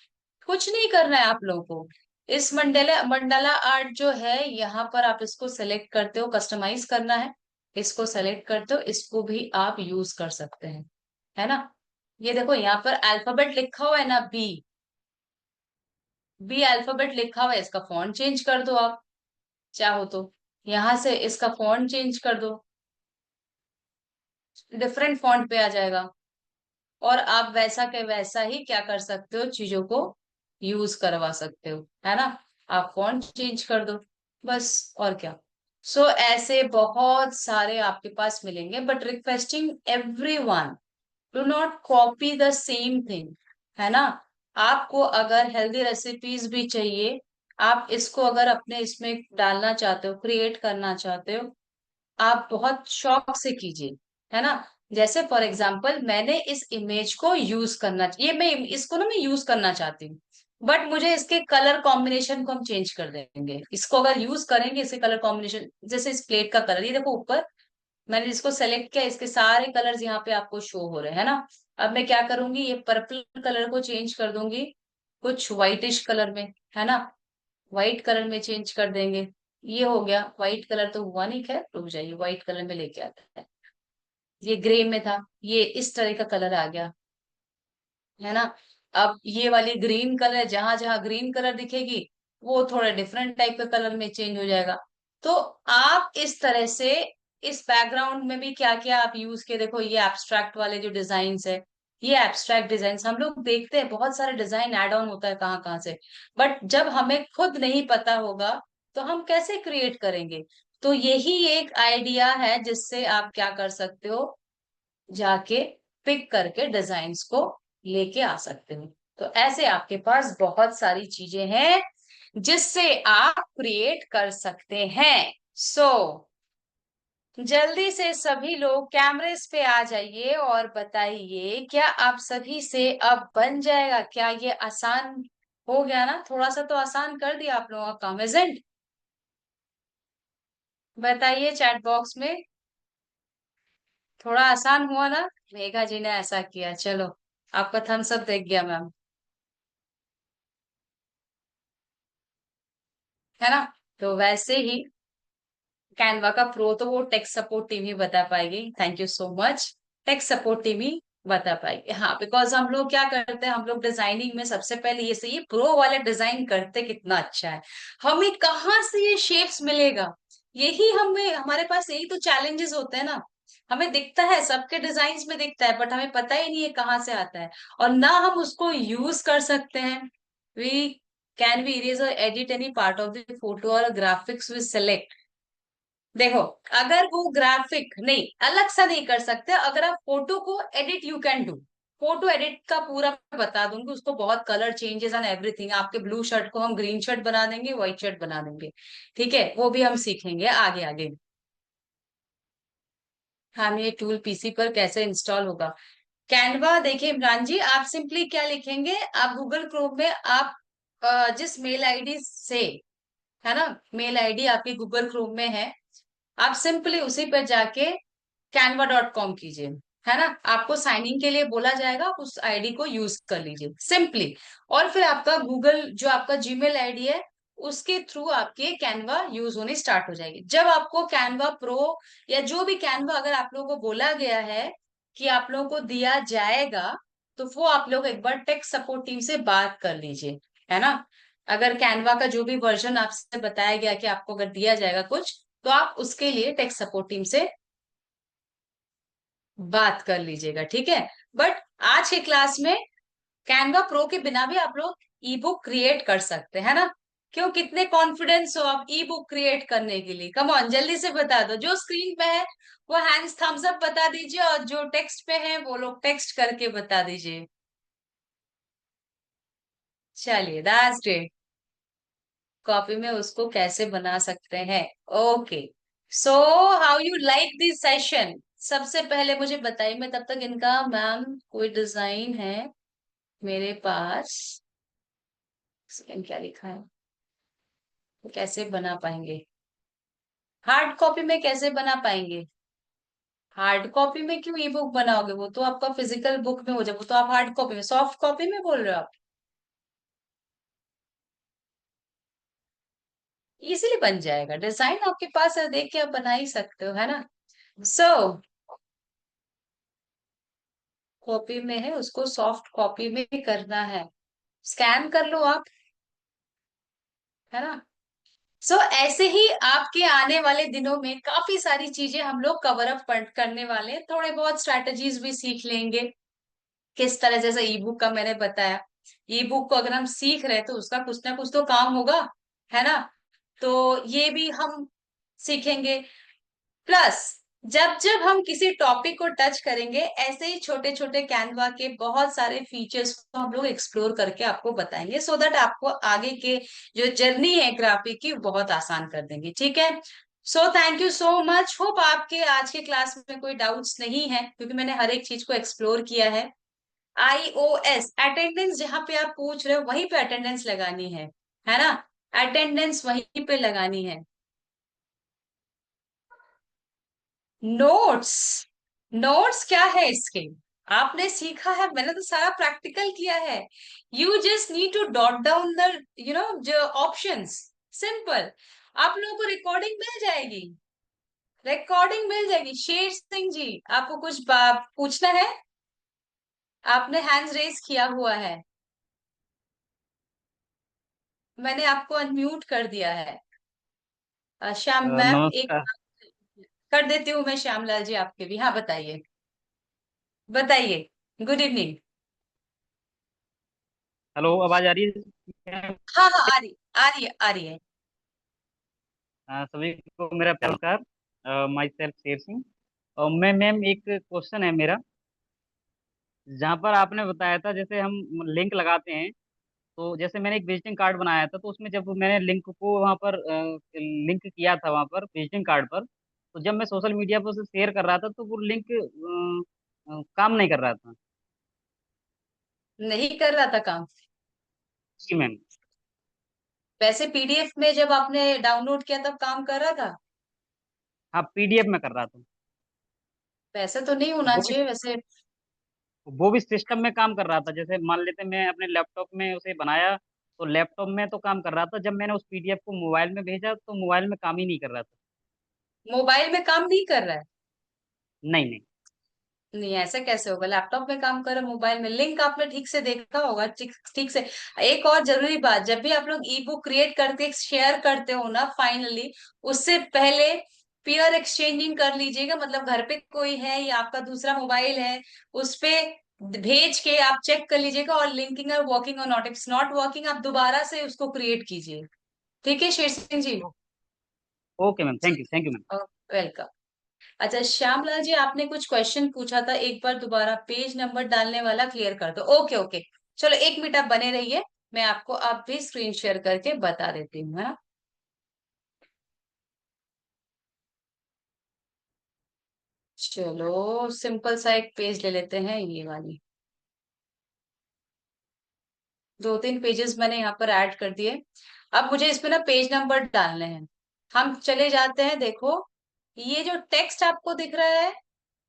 कुछ नहीं करना है आप लोगों को। इस मंडाला मंडाला आर्ट जो है, यहाँ पर आप इसको सेलेक्ट करते हो, कस्टमाइज करना है, इसको सेलेक्ट करते हो, इसको भी आप यूज कर सकते हैं, है ना। ये देखो यहाँ पर अल्फाबेट लिखा हुआ है ना, बी, बी अल्फाबेट लिखा हुआ है, इसका फॉन्ट चेंज कर दो आप, चाहो तो यहाँ से इसका फॉन्ट चेंज कर दो, डिफरेंट फॉन्ट पे आ जाएगा। और आप वैसा के वैसा ही क्या कर सकते हो, चीजों को यूज करवा सकते हो, है ना। आप फॉन्ट चेंज कर दो, बस, और क्या। सो ऐसे बहुत सारे आपके पास मिलेंगे, but requesting everyone, do not copy the same thing, है ना। आपको अगर हेल्दी रेसिपीज भी चाहिए, आप इसको अगर अपने इसमें डालना चाहते हो, क्रिएट करना चाहते हो, आप बहुत शौक से कीजिए, है ना। जैसे फॉर एग्जाम्पल मैंने इस इमेज को यूज करना, ये मैं इसको ना मैं यूज करना चाहती हूँ, बट मुझे इसके कलर कॉम्बिनेशन को हम चेंज कर देंगे। इसको अगर यूज करेंगे, इसके कलर कॉम्बिनेशन, जैसे इस प्लेट का कलर, ये देखो ऊपर मैंने जिसको सेलेक्ट किया, इसके सारे कलर्स यहाँ पे आपको शो हो रहे हैं, है ना। अब मैं क्या करूंगी, ये पर्पल कलर को चेंज कर दूंगी कुछ व्हाइटिश कलर में, है ना, व्हाइट कलर में चेंज कर देंगे। ये हो गया, व्हाइट कलर तो हुआ नहीं, खैर रुक जाइए, व्हाइट कलर में लेके आता है। ये ग्रे में था, ये इस तरह का कलर आ गया, है ना। अब ये वाली ग्रीन कलर, जहां जहां ग्रीन कलर दिखेगी वो थोड़ा डिफरेंट टाइप का कलर में चेंज हो जाएगा। तो आप इस तरह से इस बैकग्राउंड में भी क्या क्या आप यूज किए, देखो ये एब्स्ट्रैक्ट वाले जो डिजाइन है, ये एब्स्ट्रैक्ट डिजाइन हम लोग देखते हैं, बहुत सारे डिजाइन एड ऑन होता है कहाँ कहाँ से, बट जब हमें खुद नहीं पता होगा तो हम कैसे क्रिएट करेंगे। तो यही एक आइडिया है जिससे आप क्या कर सकते हो, जाके पिक करके डिजाइन्स को लेके आ सकते हो। तो ऐसे आपके पास बहुत सारी चीजें हैं जिससे आप क्रिएट कर सकते हैं। जल्दी से सभी लोग कैमरेस पे आ जाइए और बताइए, क्या आप सभी से अब बन जाएगा, क्या ये आसान हो गया ना, थोड़ा सा तो आसान कर दिया आप लोगों का काम, इजंट? बताइए चैट बॉक्स में, थोड़ा आसान हुआ ना। मेघा जी ने ऐसा किया, चलो आपका थम्स अप देख गया मैम, है ना। तो वैसे ही कैनवा का प्रो तो वो टेक सपोर्ट टीम ही बता पाएगी, thank you so much. Tech support team ही बता पाएगी, हाँ, बिकॉज हम लोग क्या करते हैं, हम लोग डिजाइनिंग में सबसे पहले ये सही, प्रो वाले डिजाइन करते कितना अच्छा है, हमें कहाँ से ये शेप्स मिलेगा, यही हमें, हमारे पास यही तो चैलेंजेस होते हैं ना। हमें दिखता है, सबके डिजाइन में दिखता है, बट हमें पता ही नहीं है कहाँ से आता है, और ना हम उसको यूज कर सकते हैं। वी कैन वी इरेज और edit any part of the photo और ग्राफिक्स वी सेलेक्ट। देखो, अगर वो ग्राफिक नहीं, अलग सा नहीं कर सकते, अगर आप फोटो को edit you can do. Photo edit का पूरा मैं बता दूंगी, उसको बहुत कलर चेंजेस एंड एवरीथिंग, आपके ब्लू शर्ट को हम ग्रीन शर्ट बना देंगे, व्हाइट शर्ट बना देंगे, ठीक है, वो भी हम सीखेंगे आगे आगे। हम ये टूल पीसी पर कैसे इंस्टॉल होगा? कैनवा देखिए इमरान जी, आप सिंपली क्या लिखेंगे, आप गूगल क्रोम में आप जिस मेल आईडी से, है ना, मेल आईडी आपकी गूगल क्रोम में है, आप सिंपली उसी पर जाके canva.com कीजिए, है ना, आपको साइन इन के लिए बोला जाएगा, आप उस आईडी को यूज कर लीजिए सिंपली। और फिर आपका गूगल जो आपका जीमेल आईडी है, उसके थ्रू आपके कैनवा यूज होनी स्टार्ट हो जाएगी। जब आपको कैनवा प्रो या जो भी कैनवा अगर आप लोगों को बोला गया है कि आप लोगों को दिया जाएगा, तो वो आप लोग एक बार टेक सपोर्ट टीम से बात कर लीजिए, है ना। अगर कैनवा का जो भी वर्जन आपसे बताया गया कि आपको अगर दिया जाएगा कुछ, तो आप उसके लिए टेक सपोर्ट टीम से बात कर लीजिएगा, ठीक है। बट आज के क्लास में कैनवा प्रो के बिना भी आप लोग ई बुक क्रिएट कर सकते हैं ना। क्यों, कितने कॉन्फिडेंस हो आप ई बुक क्रिएट करने के लिए? कम ऑन, जल्दी से बता दो, जो स्क्रीन पे है वो हैंड्स थम्स अप बता दीजिए, और जो टेक्स्ट पे है वो लोग टेक्स्ट करके बता दीजिए। चलिए, दैट्स ग्रेट। कॉपी में उसको कैसे बना सकते हैं? Okay, so how you like this session? सबसे पहले मुझे बताइए, मैं तब तक इनका, मैम कोई डिजाइन है मेरे पास, सेकंड क्या लिखा है, तो कैसे बना पाएंगे? हार्ड कॉपी में कैसे बना पाएंगे? हार्ड कॉपी में क्यों ई बुक बनाओगे, वो तो आपका फिजिकल बुक में हो जाए, वो तो आप हार्ड कॉपी में, सॉफ्ट कॉपी में बोल रहे हो आप? इजीली बन जाएगा, डिजाइन आपके पास है, देख के आप बना ही सकते हो, है ना। सो कॉपी में है, उसको सॉफ्ट कॉपी में करना है, स्कैन कर लो आप, है ना। सो ऐसे ही आपके आने वाले दिनों में काफी सारी चीजें हम लोग कवर अप करने वाले हैं, थोड़े बहुत स्ट्रैटेजीज भी सीख लेंगे, किस तरह, जैसे ई बुक का मैंने बताया, ई बुक को अगर हम सीख रहे हैं तो उसका कुछ ना कुछ तो काम होगा, है ना। तो ये भी हम सीखेंगे। प्लस जब जब हम किसी टॉपिक को टच करेंगे, ऐसे ही छोटे छोटे कैनवा के बहुत सारे फीचर्स को हम लोग एक्सप्लोर करके आपको बताएंगे, सो दैट आपको आगे के जो जर्नी है ग्राफिक की, बहुत आसान कर देंगे, ठीक है। So thank you so much, hope आपके आज के क्लास में कोई डाउट्स नहीं है, क्योंकि मैंने हर एक चीज को एक्सप्लोर किया है। आईओएस अटेंडेंस, जहां पे आप पूछ रहे हो वहीं पे अटेंडेंस लगानी है ना, अटेंडेंस वहीं पे लगानी है। नोट्स, नोट्स क्या है इसके? आपने सीखा है, मैंने तो सारा प्रैक्टिकल किया है। You just need to dot down the, जो ऑप्शंस, सिंपल। आप लोगों को रिकॉर्डिंग मिल जाएगी, रिकॉर्डिंग मिल जाएगी। शेर सिंह जी, आपको कुछ पूछना है? आपने हैंड्स रेज किया हुआ है, मैंने आपको अनम्यूट कर दिया है। श्याम मैम, एक नमस्कार। कर देती हूँ मैं, श्यामलाल जी आपके भी, हाँ बताइए, बताइए। Good evening. हेलो, आवाज आ रही है? हाँ हाँ, आ रही, आ रही है, आ रही है। सभी को मेरा प्यार नमस्कार। My self Sher Singh. और मैं मैम, एक क्वेश्चन है मेरा। जहाँ पर आपने बताया था जैसे हम लिंक लगाते हैं, तो जैसे मैंने एक विजिटिंग कार्ड बनाया था, तो उसमें जब मैंने लिंक को वहाँ पर लिंक किया था वहाँ पर विजिटिंग कार्ड पर, तो जब मैं सोशल मीडिया पर उसे शेयर कर रहा था तो वो लिंक काम नहीं कर रहा था। नहीं कर रहा था काम? जी मैम। वैसे पीडीएफ में जब आपने डाउनलोड किया तब काम कर रहा था? हाँ, पीडीएफ में कर रहा था। वैसे तो नहीं होना वो भी चाहिए वैसे। वो भी सिस्टम में काम कर रहा था। जैसे मान लेते मैं अपने लैपटॉप में उसे बनाया, तो लैपटॉप में तो काम कर रहा था, जब मैंने उस पीडीएफ को मोबाइल में भेजा तो मोबाइल में काम ही नहीं कर रहा था। मोबाइल में काम नहीं कर रहा है? नहीं नहीं। नहीं, ऐसा कैसे होगा? लैपटॉप में काम कर रहा है, मोबाइल में। लिंक आपने ठीक से देखा होगा, ठीक ठीक से। एक और जरूरी बात, जब भी आप लोग ई बुक क्रिएट करते शेयर करते हो ना, फाइनली उससे पहले पीयर एक्सचेंजिंग कर लीजिएगा। मतलब घर पे कोई है या आपका दूसरा मोबाइल है, उस पे भेज के आप चेक कर लीजिएगा, और लिंकिंग है वर्किंग और नॉट। इट्स नॉट वर्किंग, आप दोबारा से उसको क्रिएट कीजिए। ठीक है Sher Singh ji? Okay ma'am, thank you ma'am. Welcome. अच्छा श्यामलाल जी, आपने कुछ क्वेश्चन पूछा था, एक बार दोबारा पेज नंबर डालने वाला क्लियर कर दो। ओके ओके, चलो 1 मिनट आप बने रहिए, मैं आपको अब भी स्क्रीन शेयर करके बता देती हूँ, है ना। चलो सिंपल सा एक पेज ले लेते हैं, ये वाली। 2-3 पेजेस मैंने यहाँ पर ऐड कर दिए। अब मुझे इसमें ना पेज नंबर डालने हैं। हम चले जाते हैं, देखो ये जो टेक्स्ट आपको दिख रहा है,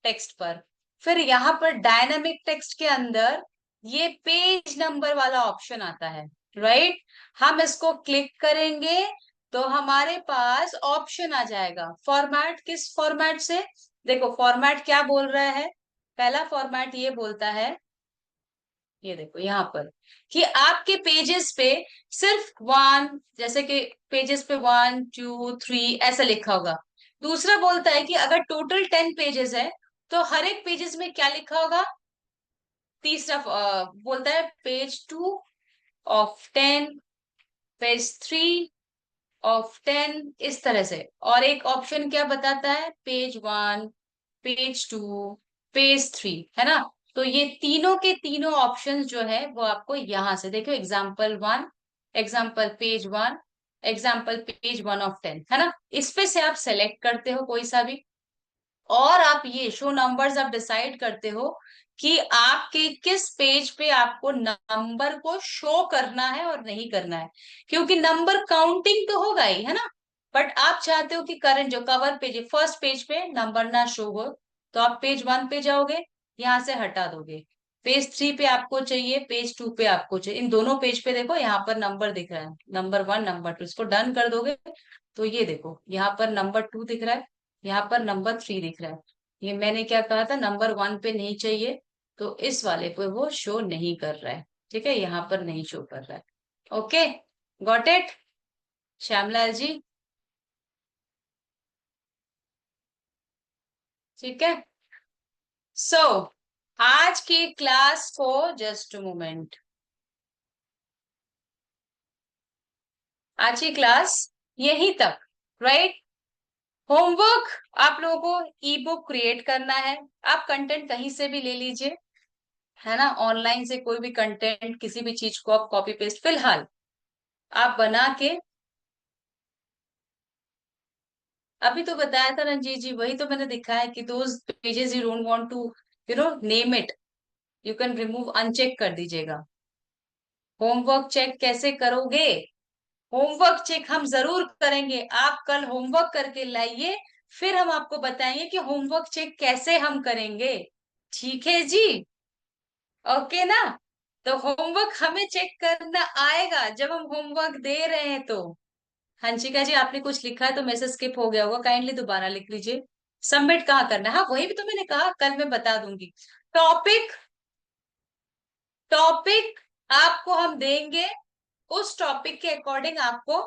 टेक्स्ट पर, फिर यहाँ पर डायनामिक टेक्स्ट के अंदर ये पेज नंबर वाला ऑप्शन आता है, राइट। हम इसको क्लिक करेंगे तो हमारे पास ऑप्शन आ जाएगा फॉर्मेट। किस फॉर्मेट से? देखो फॉर्मेट क्या बोल रहा है, पहला फॉर्मेट ये बोलता है, ये देखो यहाँ पर, कि आपके पेजेस पे सिर्फ वन, जैसे कि पेजेस पे 1 2 3 ऐसा लिखा होगा। दूसरा बोलता है कि अगर टोटल 10 पेजेस है तो हर एक पेजेस में क्या लिखा होगा। तीसरा बोलता है पेज 2 ऑफ 10, पेज 3 ऑफ 10, इस तरह से। और एक ऑप्शन क्या बताता है, पेज 1, पेज 2, पेज 3, है ना। तो ये तीनों के तीनों ऑप्शंस जो है वो आपको यहाँ से देखो, example 1, example page 1, example page 1 of 10, है ना। इस पे से आप सेलेक्ट करते हो कोई सा भी, और आप ये शो नंबर्स आप डिसाइड करते हो कि आपके किस पेज पे आपको नंबर को शो करना है और नहीं करना है। क्योंकि नंबर काउंटिंग तो होगा ही, है ना। बट आप चाहते हो कि करंट जो कवर पेज है, फर्स्ट पेज पे नंबर ना शो हो, तो आप पेज 1 पे जाओगे, यहाँ से हटा दोगे। पेज 3 पे आपको चाहिए, पेज 2 पे आपको चाहिए, इन दोनों पेज पे देखो यहाँ पर नंबर दिख रहा है, नंबर 1 नंबर 2, इसको डन कर दोगे तो ये देखो यहाँ पर नंबर 2 दिख रहा है, यहाँ पर नंबर 3 दिख रहा है। ये मैंने क्या कहा था, नंबर 1 पे नहीं चाहिए, तो इस वाले पे वो शो नहीं कर रहा है। ठीक है, यहाँ पर नहीं शो कर रहा है। ओके, गॉट इट श्यामलाल जी? ठीक है। सो आज की क्लास को, जस्ट मोमेंट, आज की क्लास यहीं तक, राइट। होमवर्क आप लोगों को ई बुक क्रिएट करना है। आप कंटेंट कहीं से भी ले लीजिए, है ना। ऑनलाइन से कोई भी कंटेंट, किसी भी चीज को आप कॉपी पेस्ट फिलहाल आप बना के, अभी तो बताया था रंजीत जी, वही तो मैंने दिखाया कि those pages you don't want to name it, you can remove, uncheck कर दीजिएगा। होमवर्क चेक कैसे करोगे? होमवर्क चेक हम जरूर करेंगे, आप कल होमवर्क करके लाइए, फिर हम आपको बताएंगे कि होमवर्क चेक कैसे हम करेंगे। ठीक है जी? ओके ना। तो होमवर्क हमें चेक करना आएगा जब हम होमवर्क दे रहे हैं तो। हंसिका जी, आपने कुछ लिखा है तो मैसेज स्किप हो गया होगा, काइंडली दोबारा लिख लीजिए। सबमिट कहाँ करना है? हाँ वही भी तो मैंने कहा, कल मैं बता दूंगी। टॉपिक, टॉपिक आपको हम देंगे, उस टॉपिक के अकॉर्डिंग आपको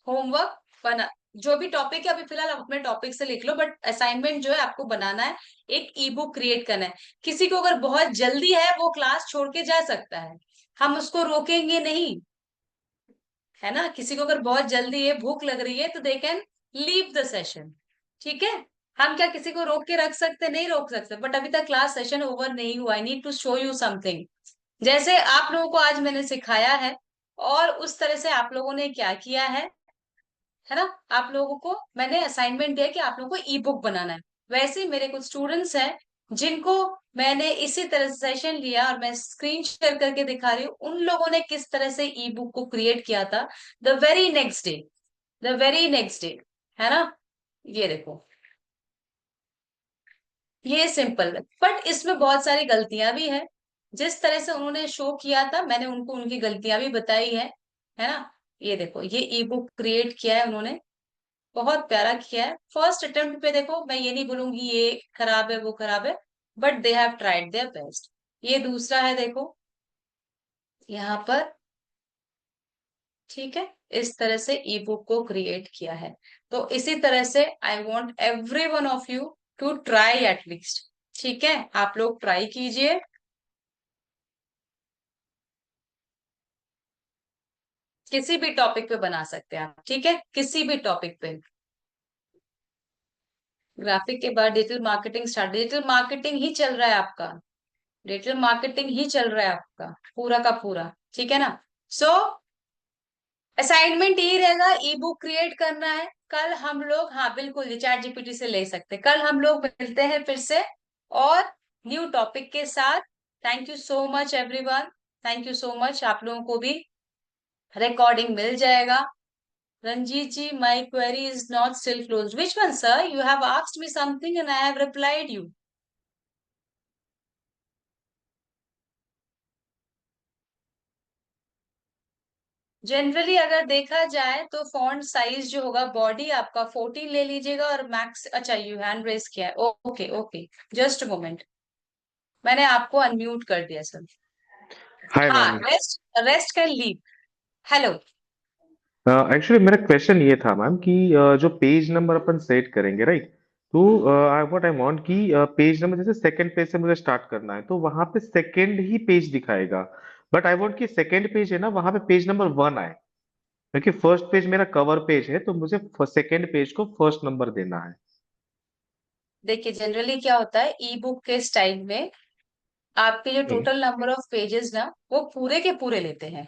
होमवर्क बना, जो भी टॉपिक है, अभी फिलहाल आप अपने टॉपिक से लिख लो, बट असाइनमेंट जो है आपको बनाना है, एक ई बुक क्रिएट करना है। किसी को अगर बहुत जल्दी है वो क्लास छोड़ के जा सकता है, हम उसको रोकेंगे नहीं, है ना। किसी को अगर बहुत जल्दी है, भूख लग रही है, तो they can leave the session. ठीक है, हम क्या किसी को रोक के रख सकते? नहीं रोक सकते। बट अभी तक क्लास सेशन ओवर नहीं हुआ, I need to show you something. जैसे आप लोगों को आज मैंने सिखाया है, और उस तरह से आप लोगों ने क्या किया है ना। आप लोगों को मैंने असाइनमेंट दिया कि आप लोगों को ई बुक बनाना है। वैसे ही मेरे कुछ स्टूडेंट्स हैं जिनको मैंने इसी तरह से सेशन लिया, और मैं स्क्रीन शेयर करके दिखा रही हूँ उन लोगों ने किस तरह से ई बुक को क्रिएट किया था। The very next day, the very next day, है ना। ये देखो, ये सिंपल है, बट इसमें बहुत सारी गलतियां भी है। जिस तरह से उन्होंने शो किया था, मैंने उनको उनकी गलतियां भी बताई है ना। ये देखो, ये ई बुक क्रिएट किया है उन्होंने, बहुत प्यारा किया है। फर्स्ट अटेम्प्ट पे देखो, मैं ये नहीं बोलूंगी ये खराब है वो खराब है, but they have tried their best. ये दूसरा है, देखो यहाँ पर, ठीक है। इस तरह से ई बुक को क्रिएट किया है। तो इसी तरह से I want every one of you to try at least. ठीक है, आप लोग ट्राई कीजिए। किसी भी टॉपिक पे बना सकते हैं आप, ठीक है, किसी भी टॉपिक पे। ग्राफिक के बाद digital marketing start, digital marketing ही चल रहा है आपका, डिजिटल मार्केटिंग ही चल रहा है आपका पूरा का पूरा, ठीक है ना। सो असाइनमेंट यही रहेगा, ई बुक क्रिएट करना है। कल हम लोग, हाँ बिल्कुल, चैट जीपीटी से ले सकते हैं। कल हम लोग मिलते हैं फिर से और न्यू टॉपिक के साथ। Thank you so much everyone, thank you so much. आप लोगों को भी रिकॉर्डिंग मिल जाएगा। Ranjit ji, my query is not still close. Which one sir, you have asked me something and I have replied you. Generally अगर देखा जाए तो फॉन्ट साइज जो होगा, बॉडी आपका 14 ले लीजिएगा और मैक्स, अच्छा यू हैंड रेस किया है, ओके ओके, जस्ट मोमेंट, मैंने आपको अनम्यूट कर दिया सर। हाय हाँ, ma'am. Rest rest can leave. Hello. Actually मेरा क्वेश्चन ये था मैम कि जो पेज नंबर अपन सेट करेंगे राइट, तो आई व्हाट आई वांट कि पेज नंबर जैसे सेकंड पेज से मुझे स्टार्ट करना है तो वहां पे सेकंड ही पेज दिखाएगा, बट आई वांट कि सेकंड पेज है ना वहां पे पेज नंबर 1 आए, क्योंकि फर्स्ट पेज मेरा कवर पेज है तो मुझे सेकंड पेज को फर्स्ट नंबर देना है। देखिए जनरली क्या होता है ई बुक के स्टाइल में, आपके जो हम्म। टोटल नंबर ऑफ पेजेस ना, वो पूरे के पूरे लेते हैं,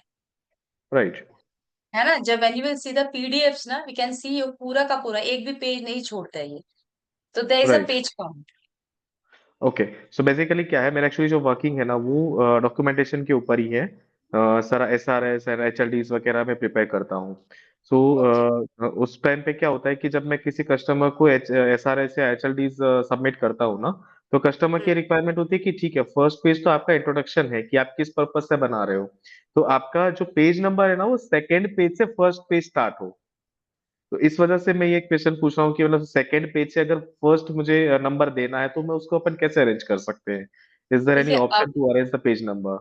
राइट। है ना। जब when you will see the PDFs ना, वी कैन सी ये पूरा का पूरा, एक भी पेज नहीं छोड़ता है ये। तो there is a right. Page count. Okay. So basically क्या है, मेरा एक्चुअली जो वर्किंग है ना वो डॉक्यूमेंटेशन के ऊपर ही है। सारा SRS और HLDs वगैरह मैं प्रिपेयर करता हूँ। So okay. उस टाइम पे क्या होता है कि जब मैं किसी कस्टमर को SRS या HLDs सबमिट करता हूँ ना, तो कस्टमर की रिक्वायरमेंट होती है कि ठीक है फर्स्ट पेज तो आपका इंट्रोडक्शन है कि आप किस पर्पज से बना रहे हो, तो आपका जो पेज नंबर है ना वो सेकेंड पेज से फर्स्ट पेज स्टार्ट हो। तो इस वजह से मैं ये क्वेश्चन पूछ रहा हूँ कि मतलब सेकंड पेज से अगर फर्स्ट मुझे नंबर देना है तो मैं उसको अपन कैसे अरेंज कर सकते हैं? इज देयर एनी देखिए अब, option to arrange the page number?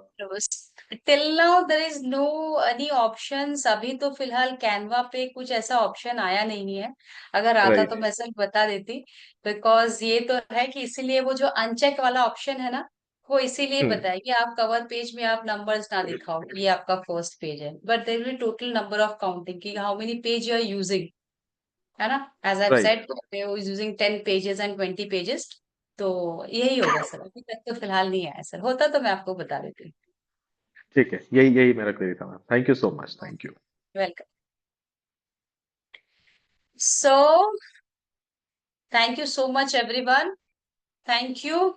Till now there is no any options. अभी तो फिलहाल कैनवा पे कुछ ऐसा ऑप्शन आया नहीं है। अगर आता तो राइट। मैं सब बता देती। बिकॉज ये तो है कि इसीलिए वो जो अनचेक वाला ऑप्शन है ना, वो इसीलिए हम्म। बताया कि आप कवर पेज में आप नंबर्स ना दिखाओ कि ये आपका फर्स्ट पेज है, but there will total number of counting की how many page you are using, है ना। As I write. Said, using 10 pages and 20 pages. तो यही होगा सर, अभी तक तो फिलहाल नहीं आया सर, होता तो मैं आपको बता देती। ठीक है, यही यही मेरा क्वेरी था ma'am. Thank you so much, thank you. Welcome. So thank you so much everyone, thank you.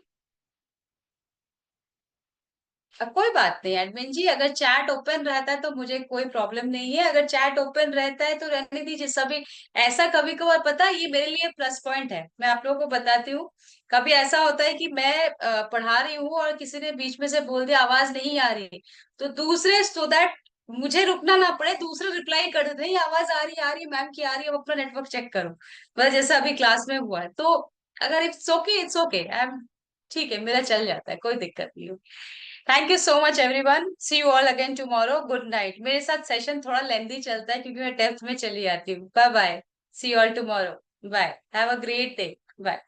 कोई बात नहीं एडमिन जी, अगर चैट ओपन रहता है तो मुझे कोई प्रॉब्लम नहीं है। अगर चैट ओपन रहता है तो रहने दीजिए सभी। ऐसा कभी कभार, पता है, ये मेरे लिए प्लस पॉइंट है, मैं आप लोगों को बताती हूँ। कभी ऐसा होता है कि मैं पढ़ा रही हूँ और किसी ने बीच में से बोल दिया आवाज नहीं आ रही, तो दूसरे, सो दैट मुझे रुकना ना पड़े, दूसरे रिप्लाई कर देते नहीं आवाज आ रही है मैम की आ रही है, अब अपना नेटवर्क चेक करो। बस जैसा अभी क्लास में हुआ है, तो अगर इट्स ओके आई एम, ठीक है, मेरा चल जाता है, कोई दिक्कत नहीं। Thank you so much everyone, see you all again tomorrow, good night. मेरे साथ सेशन थोड़ा लेंदी चलता है क्योंकि मैं डेप्थ में चली जाती हूँ। Bye bye, see you all tomorrow, bye, have a great day, bye.